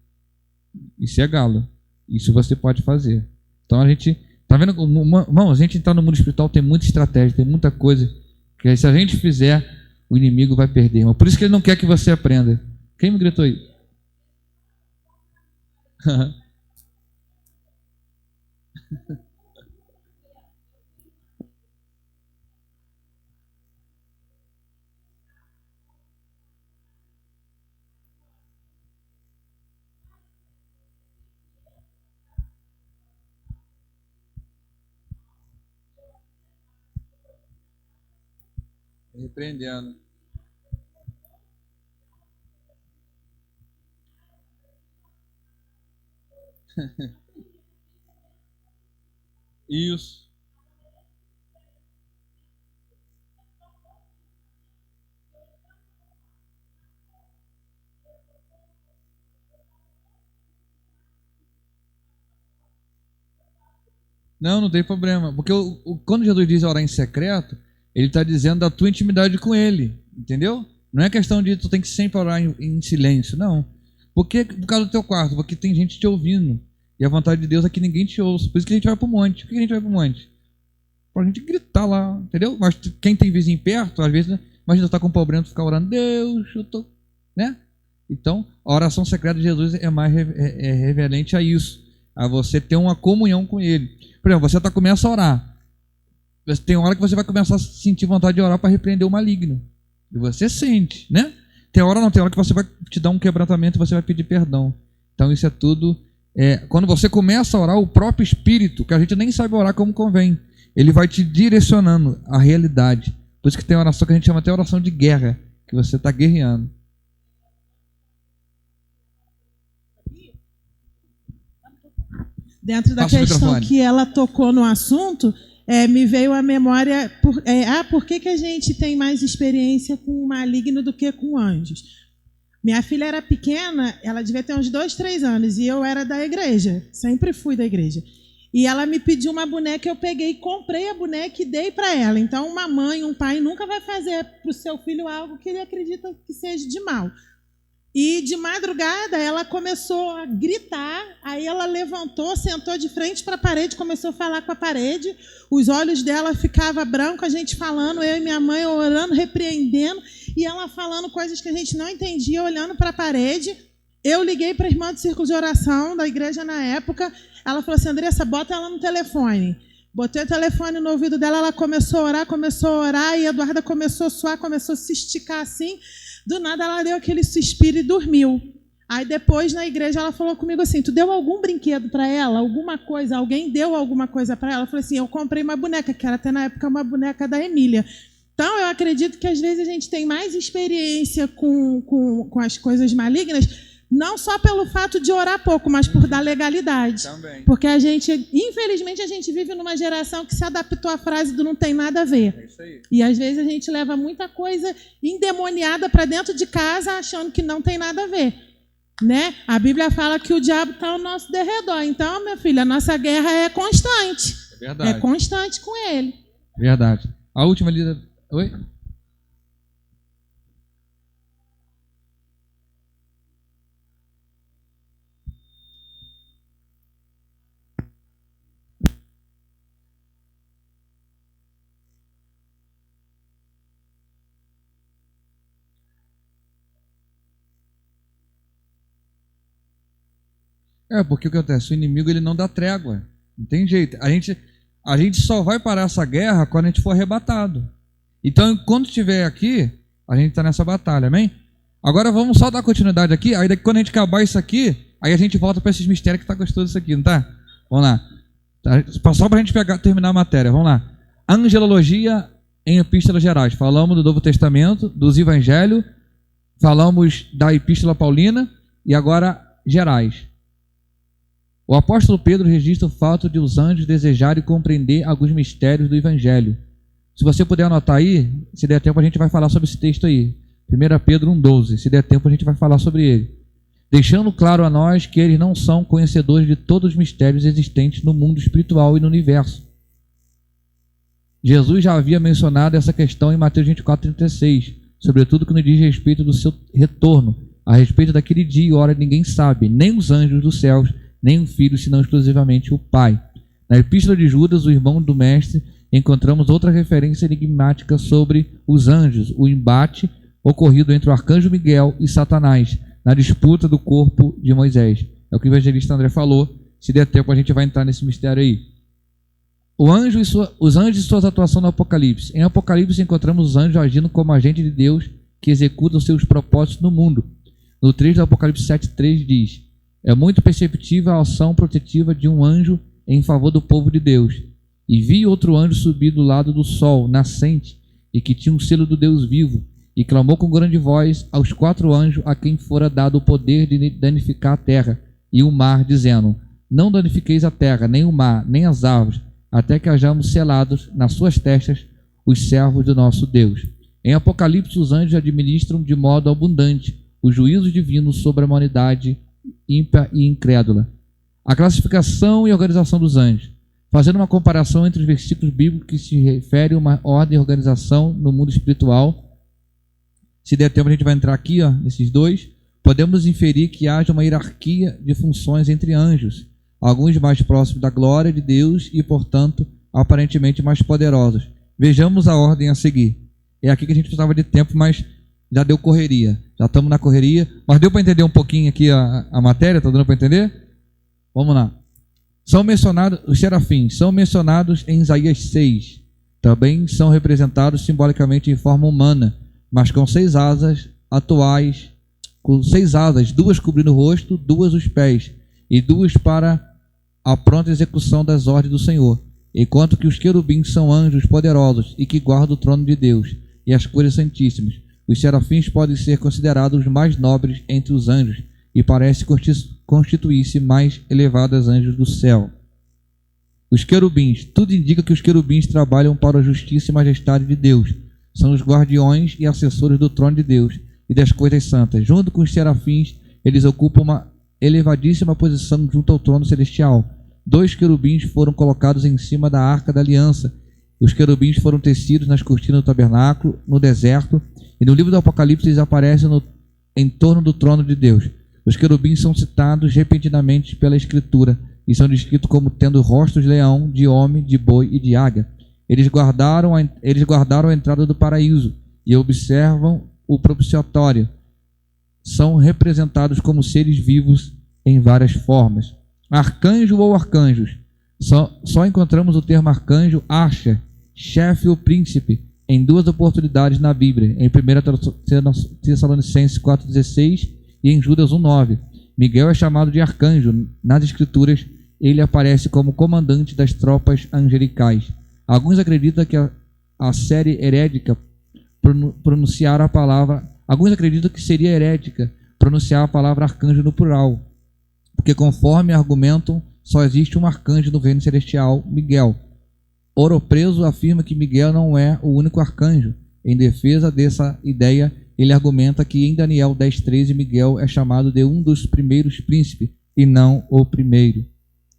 Isso você pode fazer. Então a gente, tá vendo? Irmão, a gente está no mundo espiritual, tem muita estratégia, tem muita coisa que se a gente fizer, o inimigo vai perder. Irmão. Por isso que ele não quer que você aprenda. Quem me gritou aí? Repreendendo. Isso. Não tem problema. Porque quando Jesus diz orar em secreto, ele está dizendo da tua intimidade com ele. Entendeu? Não é questão de tu tem que sempre orar em silêncio, não. Porque por causa do teu quarto, porque tem gente te ouvindo. E a vontade de Deus é que ninguém te ouça. Por isso que a gente vai para o monte. Por que a gente vai para o monte? Para a gente gritar lá, entendeu? Mas quem tem vizinho perto, às vezes, imagina estar com um problema, ficar orando, Deus, eu tô, né? Então, a oração secreta de Jesus é mais reverente a isso, a você ter uma comunhão com Ele. Por exemplo, você começa a orar, tem hora que você vai começar a sentir vontade de orar para repreender o maligno, e você sente, né? Tem hora que você vai te dar um quebrantamento e você vai pedir perdão. Então, isso é tudo, quando você começa a orar, o próprio Espírito, que a gente nem sabe orar como convém, ele vai te direcionando à realidade. Por isso que tem oração que a gente chama até oração de guerra, que você está guerreando. Dentro da questão que ela tocou no assunto, me veio à memória, por que a gente tem mais experiência com o maligno do que com anjos? Minha filha era pequena, ela devia ter uns 2, 3 anos, e eu era da igreja, sempre fui da igreja. E ela me pediu uma boneca, eu peguei, comprei a boneca e dei para ela. Então, uma mãe, um pai nunca vai fazer para o seu filho algo que ele acredita que seja de mal. E de madrugada ela começou a gritar, aí ela levantou, sentou de frente para a parede, começou a falar com a parede, os olhos dela ficavam brancos, a gente falando, eu e minha mãe orando, repreendendo, e ela falando coisas que a gente não entendia, olhando para a parede. Eu liguei para a irmã do círculo de oração da igreja na época. Ela falou assim, Andressa, bota ela no telefone. Botei o telefone no ouvido dela, ela começou a orar, e a Eduarda começou a suar, começou a se esticar assim. Do nada ela deu aquele suspiro e dormiu. Aí depois na igreja ela falou comigo assim, tu deu algum brinquedo para ela? Alguma coisa? Alguém deu alguma coisa para ela? Eu falei assim, eu comprei uma boneca, que era até na época uma boneca da Emília. Então eu acredito que às vezes a gente tem mais experiência com as coisas malignas, não só pelo fato de orar pouco, mas por dar legalidade. Também. Porque a gente, infelizmente, a gente vive numa geração que se adaptou à frase do não tem nada a ver. É isso aí. E às vezes a gente leva muita coisa endemoniada para dentro de casa achando que não tem nada a ver. né? A Bíblia fala que o diabo está ao nosso derredor. Então, minha filha, a nossa guerra é constante. É verdade. É constante com ele. Verdade. A última ali. Oi? Porque o que acontece? O inimigo ele não dá trégua. Não tem jeito. A gente só vai parar essa guerra quando a gente for arrebatado. Então, enquanto estiver aqui, a gente está nessa batalha, amém? Agora vamos só dar continuidade aqui. Aí quando a gente acabar isso aqui, aí a gente volta para esses mistérios que tá gostoso isso aqui, não tá? Vamos lá. Só para a gente terminar a matéria. Vamos lá. Angelologia em epístolas gerais. Falamos do Novo Testamento, dos Evangelhos, falamos da Epístola Paulina e agora gerais. O apóstolo Pedro registra o fato de os anjos desejarem compreender alguns mistérios do Evangelho. Se você puder anotar aí, se der tempo a gente vai falar sobre esse texto aí. 1 Pedro 1,12. Se der tempo a gente vai falar sobre ele. Deixando claro a nós que eles não são conhecedores de todos os mistérios existentes no mundo espiritual e no universo. Jesus já havia mencionado essa questão em Mateus 24,36, sobretudo quando diz respeito do seu retorno. A respeito daquele dia e hora ninguém sabe, nem os anjos dos céus, nem o Filho, senão exclusivamente o Pai. Na Epístola de Judas, o irmão do Mestre, encontramos outra referência enigmática sobre os anjos, o embate ocorrido entre o arcanjo Miguel e Satanás, na disputa do corpo de Moisés. É o que o evangelista André falou. Se der tempo, a gente vai entrar nesse mistério aí. Os anjos e suas atuações no Apocalipse. Em Apocalipse, encontramos os anjos agindo como agentes de Deus que executam seus propósitos no mundo. No 3 do Apocalipse 7,3 diz: é muito perceptível a ação protetiva de um anjo em favor do povo de Deus. E vi outro anjo subir do lado do sol, nascente, e que tinha um selo do Deus vivo, e clamou com grande voz aos 4 anjos a quem fora dado o poder de danificar a terra e o mar, dizendo: não danifiqueis a terra, nem o mar, nem as árvores, até que hajamos selados nas suas testas os servos do nosso Deus. Em Apocalipse, os anjos administram de modo abundante os juízos divinos sobre a humanidade ímpia e incrédula. A classificação e organização dos anjos. Fazendo uma comparação entre os versículos bíblicos que se referem a uma ordem e organização no mundo espiritual, se der tempo a gente vai entrar aqui, nesses dois, podemos inferir que haja uma hierarquia de funções entre anjos, alguns mais próximos da glória de Deus e, portanto, aparentemente mais poderosos. Vejamos a ordem a seguir. É aqui que a gente precisava de tempo, mas já deu correria. Já estamos na correria. Mas deu para entender um pouquinho aqui a matéria? Está dando para entender? Vamos lá. São mencionados, os serafins são mencionados em Isaías 6. Também são representados simbolicamente em forma humana, mas com 6 asas atuais, com 6 asas, 2 cobrindo o rosto, 2 os pés, e 2 para a pronta execução das ordens do Senhor. Enquanto que os querubins são anjos poderosos e que guardam o trono de Deus e as coisas santíssimas. Os serafins podem ser considerados os mais nobres entre os anjos e parecem constituir-se mais elevados anjos do céu. Os querubins. Tudo indica que os querubins trabalham para a justiça e majestade de Deus. São os guardiões e assessores do trono de Deus e das coisas santas. Junto com os serafins, eles ocupam uma elevadíssima posição junto ao trono celestial. 2 querubins foram colocados em cima da arca da aliança. Os querubins foram tecidos nas cortinas do tabernáculo, no deserto, e no livro do Apocalipse eles aparecem em torno do trono de Deus. Os querubins são citados repentinamente pela Escritura e são descritos como tendo rostos de leão, de homem, de boi e de águia. Eles guardaram a entrada do paraíso e observam o propiciatório. São representados como seres vivos em várias formas. Arcanjo ou arcanjos. Só encontramos o termo arcanjo, archer, chefe ou príncipe, em 2 oportunidades na Bíblia, em 1 Tessalonicenses 4,16 e em Judas 1,9. Miguel é chamado de arcanjo. Nas Escrituras, ele aparece como comandante das tropas angelicais. Alguns acreditam que a série herética pronunciar a palavra... Alguns acreditam que seria herética pronunciar a palavra arcanjo no plural, porque conforme argumentam, só existe um arcanjo no reino celestial, Miguel. Oropreso afirma que Miguel não é o único arcanjo. Em defesa dessa ideia, ele argumenta que em Daniel 10:13 Miguel é chamado de um dos primeiros príncipes e não o primeiro.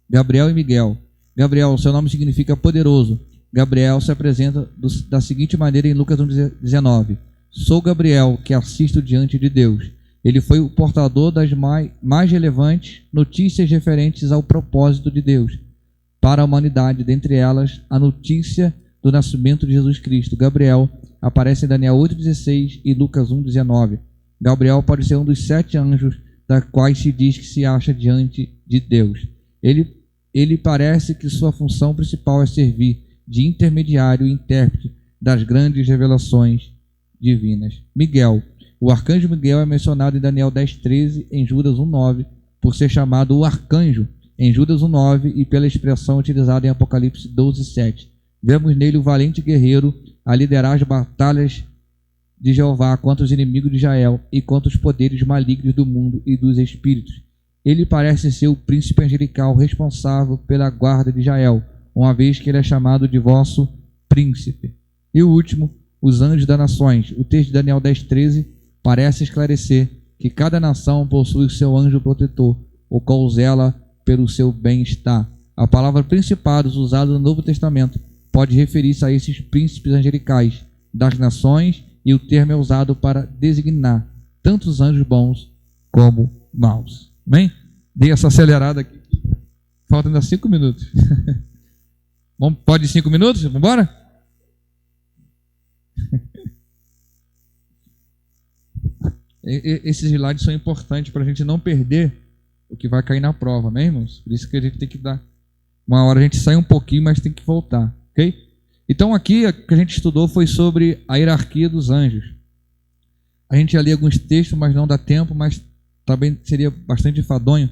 Gabriel e Miguel. Gabriel, seu nome significa poderoso. Gabriel se apresenta da seguinte maneira em Lucas 1:19. Sou Gabriel, que assisto diante de Deus. Ele foi o portador das mais relevantes notícias referentes ao propósito de Deus para a humanidade, dentre elas a notícia do nascimento de Jesus Cristo. Gabriel aparece em Daniel 8:16 e Lucas 1:19. Gabriel pode ser um dos 7 anjos da quais se diz que se acha diante de Deus. Ele parece que sua função principal é servir de intermediário e intérprete das grandes revelações divinas. Miguel. O arcanjo Miguel é mencionado em Daniel 10:13, em Judas 1:9, por ser chamado o arcanjo em Judas 1:9 e pela expressão utilizada em Apocalipse 12:7. Vemos nele o valente guerreiro a liderar as batalhas de Jeová contra os inimigos de Israel e contra os poderes malignos do mundo e dos espíritos. Ele parece ser o príncipe angelical responsável pela guarda de Israel, uma vez que ele é chamado de vosso príncipe. E o último, os anjos das nações. O texto de Daniel 10:13 parece esclarecer que cada nação possui o seu anjo protetor, o qual zela pelo seu bem-estar. A palavra principados usada no Novo Testamento pode referir-se a esses príncipes angelicais das nações, e o termo é usado para designar tanto os anjos bons como maus. Amém? Dei essa acelerada aqui. Faltam ainda 5 minutos. Pode 5 minutos? Vamos embora? Esses slides são importantes para a gente não perder o que vai cair na prova, né, irmãos? Por isso que a gente tem que dar uma hora, a gente sai um pouquinho, mas tem que voltar, ok? Então aqui o que a gente estudou foi sobre a hierarquia dos anjos. A gente ia ler alguns textos, mas não dá tempo, mas também seria bastante enfadonho.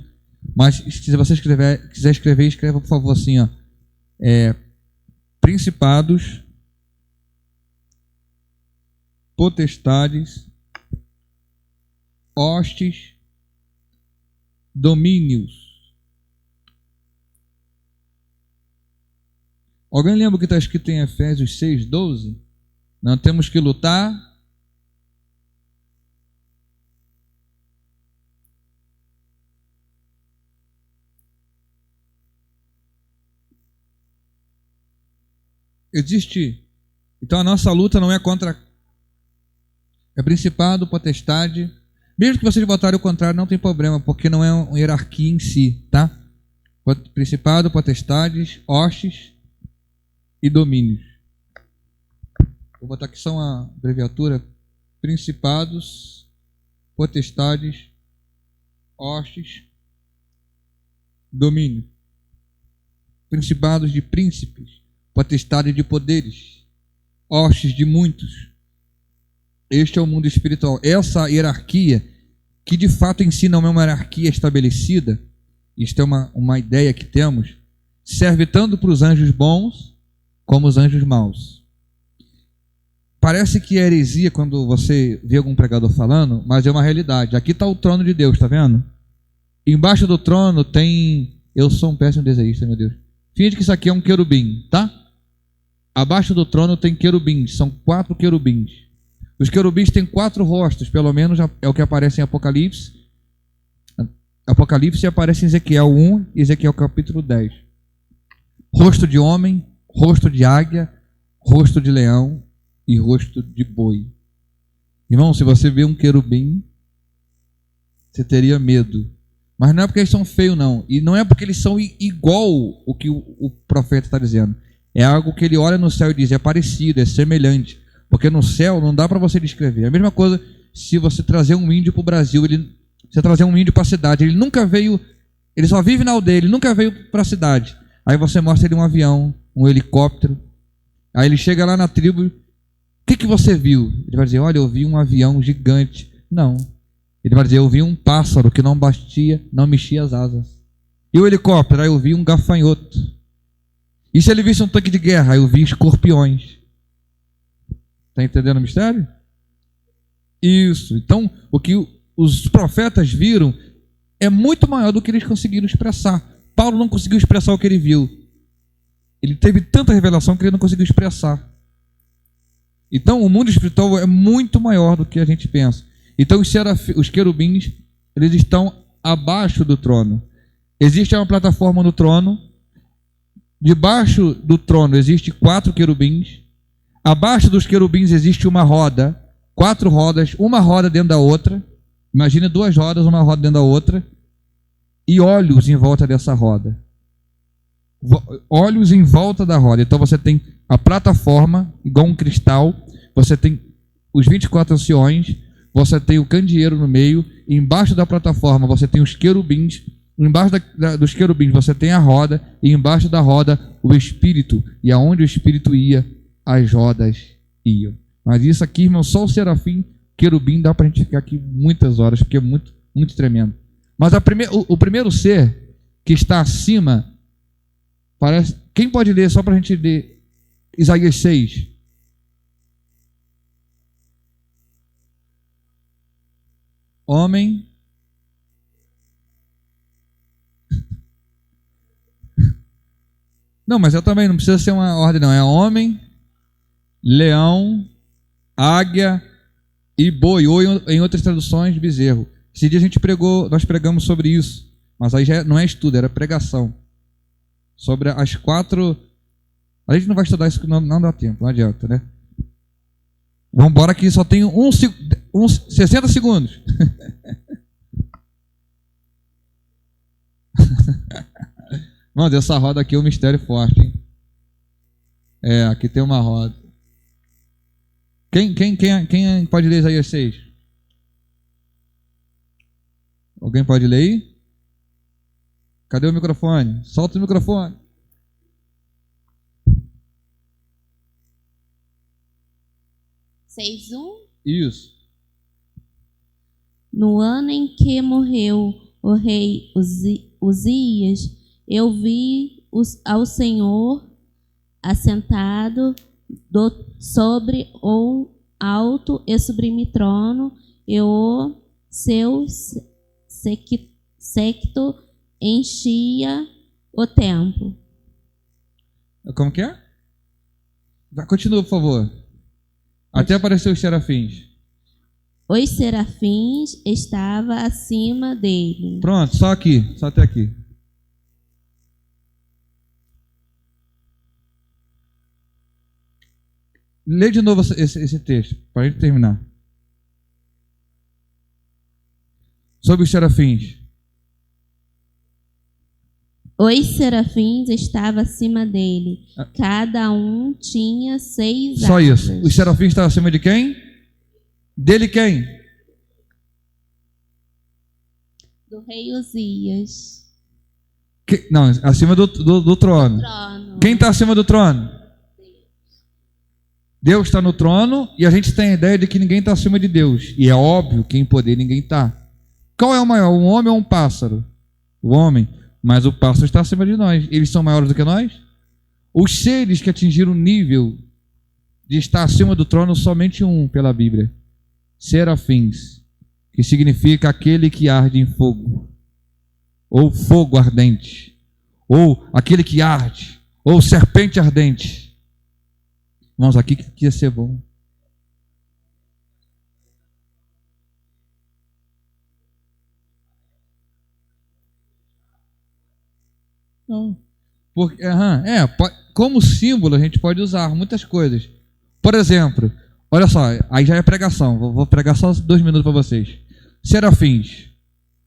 Mas se você quiser escrever, escreva por favor assim, ó. Principados, potestades, hostes, domínios. Alguém lembra o que está escrito em Efésios 6:12? Não temos que lutar existe. Então a nossa luta não é contra principado, potestade. Mesmo que vocês votarem o contrário, não tem problema, porque não é uma hierarquia em si, tá? Principado, potestades, hostes e domínios. Vou botar aqui só uma abreviatura: principados, potestades, hostes, domínio. Principados de príncipes, potestade de poderes, hostes de muitos. Este é o mundo espiritual. Essa hierarquia, que de fato em si não é uma hierarquia estabelecida, isto é uma ideia que temos, serve tanto para os anjos bons como os anjos maus. Parece que é heresia quando você vê algum pregador falando, mas é uma realidade. Aqui está o trono de Deus, está vendo? Embaixo do trono tem... Eu sou um péssimo desenhista, meu Deus. Finge que isso aqui é um querubim, tá? Abaixo do trono tem querubins, são 4 querubins. Os querubins têm 4 rostos, pelo menos é o que aparece em Apocalipse. Apocalipse aparece em Ezequiel 1 e Ezequiel capítulo 10. Rosto de homem, rosto de águia, rosto de leão e rosto de boi. Irmão, se você vê um querubim, você teria medo. Mas não é porque eles são feios, não. E não é porque eles são igual o que o profeta está dizendo. É algo que ele olha no céu e diz, é parecido, é semelhante. Porque no céu não dá para você descrever. A mesma coisa se você trazer um índio para o Brasil, você trazer um índio para a cidade, ele nunca veio, ele só vive na aldeia, ele nunca veio para a cidade. Aí você mostra ele um avião, um helicóptero. Aí ele chega lá na tribo, o que você viu? Ele vai dizer, olha, eu vi um avião gigante. Não. Ele vai dizer, eu vi um pássaro que não mexia as asas. E o helicóptero? Aí eu vi um gafanhoto. E se ele visse um tanque de guerra? Aí eu vi escorpiões. Está entendendo o mistério? Isso. Então, o que os profetas viram é muito maior do que eles conseguiram expressar. Paulo não conseguiu expressar o que ele viu. Ele teve tanta revelação que ele não conseguiu expressar. Então, o mundo espiritual é muito maior do que a gente pensa. Então, os querubins, eles estão abaixo do trono. Existe uma plataforma no trono. Debaixo do trono existe 4 querubins. Abaixo dos querubins existe uma roda, 4 rodas, uma roda dentro da outra. Imagina 2 rodas, uma roda dentro da outra. E olhos em volta dessa roda. Olhos em volta da roda. Então você tem a plataforma, igual um cristal. Você tem os 24 anciões. Você tem o candeeiro no meio. E embaixo da plataforma você tem os querubins. Embaixo dos querubins você tem a roda. E embaixo da roda o Espírito. E aonde o Espírito ia, as rodas iam. Mas isso aqui, irmão, só o serafim, querubim, dá para a gente ficar aqui muitas horas, porque é muito, muito tremendo. Mas o primeiro ser que está acima, parece. Quem pode ler, só para a gente ler, Isaías 6? Homem. Não, mas eu também, não precisa ser uma ordem, não. É homem, leão, águia e boi, ou em outras traduções, bezerro. Esse dia nós pregamos sobre isso, mas aí já não é estudo, era pregação. Sobre as 4. A gente não vai estudar isso, não dá tempo, não adianta, né? Vamos embora que só tem 60 segundos. Mano, essa roda aqui é um mistério forte, hein? É, aqui tem uma roda. Quem pode ler Isaías 6? Alguém pode ler aí? Cadê o microfone? Solta o microfone. Isso. No ano em que morreu o rei Uzias, eu vi ao Senhor assentado sobre um alto e sublime trono, e o seu séquito enchia o templo. Como que é? Continua, por favor. Até apareceu os serafins. Os serafins estavam acima dele. Pronto, só até aqui. Lê de novo esse texto, para a gente terminar. Sobre os serafins. Os serafins estavam acima dele. Cada um tinha 6 asas. Só isso. Os serafins estavam acima de quem? Dele quem? Do rei Uzias. Não, acima do trono. Quem está acima do trono? Deus está no trono e a gente tem a ideia de que ninguém está acima de Deus. E é óbvio que em poder ninguém está. Qual é o maior, um homem ou um pássaro? O homem. Mas o pássaro está acima de nós. Eles são maiores do que nós? Os seres que atingiram o nível de estar acima do trono, somente um pela Bíblia. Serafins, que significa aquele que arde em fogo. Ou fogo ardente. Ou aquele que arde. Ou serpente ardente. Irmãos, aqui que ia ser bom. Não. Porque, como símbolo a gente pode usar muitas coisas. Por exemplo, olha só, aí já é pregação. Vou pregar só 2 minutos para vocês. Serafins.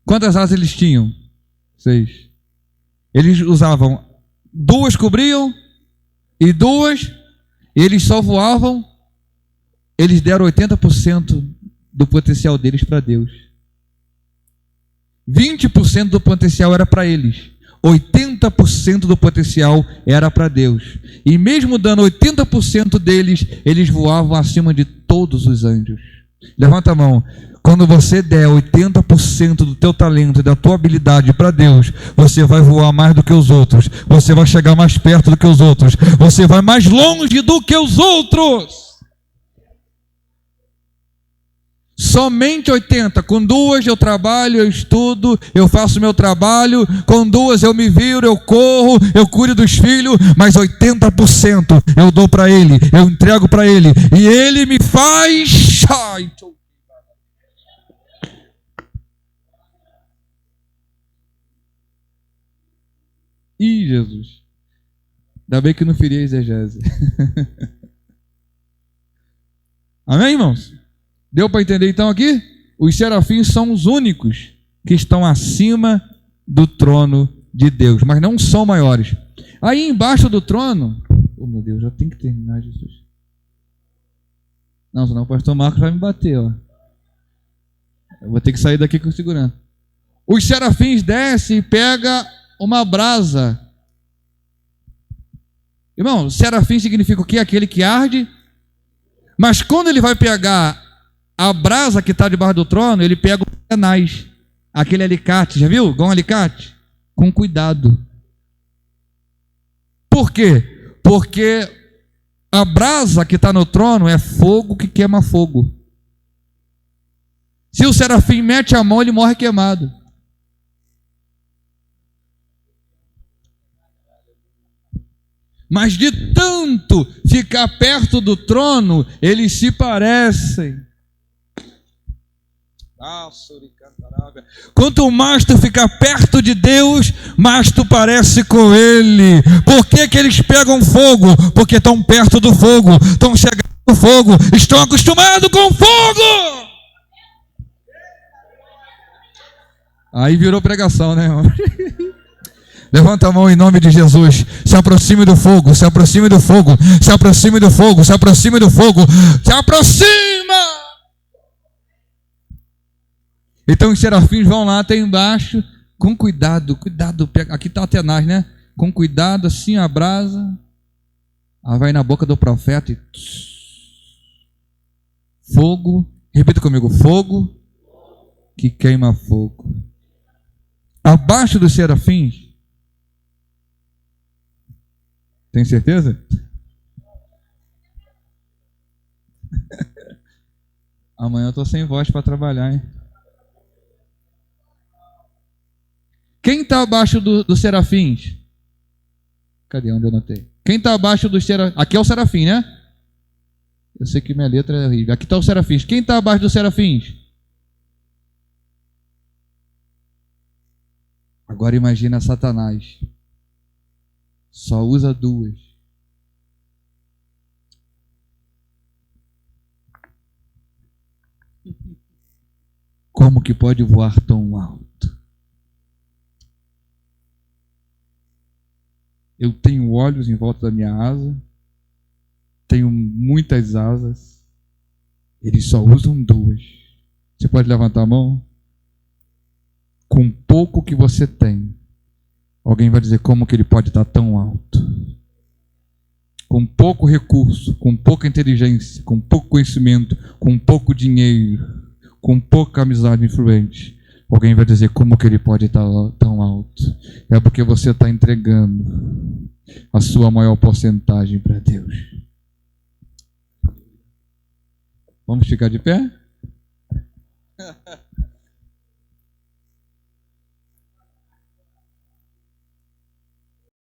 Quantas asas eles tinham? 6. Eles usavam 2 cobriam e 2 eles só voavam. Eles deram 80% do potencial deles para Deus. 20% do potencial era para eles. 80% do potencial era para Deus. E mesmo dando 80% deles, eles voavam acima de todos os anjos. Levanta a mão. Quando você der 80% do teu talento e da tua habilidade para Deus, você vai voar mais do que os outros. Você vai chegar mais perto do que os outros. Você vai mais longe do que os outros. Somente 80. Com 2 eu trabalho, eu estudo, eu faço meu trabalho. Com 2 eu me viro, eu corro, eu cuido dos filhos. Mas 80% eu dou para Ele, eu entrego para Ele. E Ele me faz... Ih, Jesus. Ainda bem que não feri a exegese. Amém, irmãos? Deu para entender então aqui? Os serafins são os únicos que estão acima do trono de Deus, mas não são maiores. Aí embaixo do trono, oh meu Deus, já tem que terminar, Jesus. Não, senão o pastor Marcos vai me bater, ó. Eu vou ter que sair daqui com segurança. Os serafins descem e pegam uma brasa. Irmão, serafim significa o quê? Aquele que arde. Mas quando ele vai pegar a brasa que está debaixo do trono, ele pega o tenaz, aquele alicate, já viu? Igual um alicate. Com cuidado. Por quê? Porque a brasa que está no trono é fogo que queima fogo. Se o serafim mete a mão, ele morre queimado. Mas de tanto ficar perto do trono, eles se parecem. Quanto mais tu ficar perto de Deus, mais tu parece com Ele. Por que que eles pegam fogo? Porque estão perto do fogo, estão chegando no fogo, estão acostumados com fogo. Aí virou pregação, né, irmão? Levanta a mão em nome de Jesus. Se aproxime do fogo, se aproxime do fogo, se aproxime do fogo, se aproxime do fogo, se aproxima! Então os serafins vão lá até embaixo, com cuidado, cuidado. Aqui está a tenaz, né? Com cuidado, assim a brasa. Ela vai na boca do profeta e... Fogo, repita comigo, fogo que queima fogo. Abaixo dos serafins, tem certeza? Amanhã eu estou sem voz para trabalhar, hein? Quem está abaixo dos serafins? Cadê onde eu anotei? Quem está abaixo dos serafins? Aqui é o serafim, né? Eu sei que minha letra é horrível. Aqui está o serafins. Quem está abaixo dos serafins? Agora imagina Satanás. Só usa 2. Como que pode voar tão alto? Eu tenho olhos em volta da minha asa, tenho muitas asas, eles só usam 2. Você pode levantar a mão? Com pouco que você tem, alguém vai dizer como que ele pode estar tão alto? Com pouco recurso, com pouca inteligência, com pouco conhecimento, com pouco dinheiro, com pouca amizade influente, alguém vai dizer como que ele pode estar tão alto? É porque você está entregando a sua maior porcentagem para Deus. Vamos ficar de pé?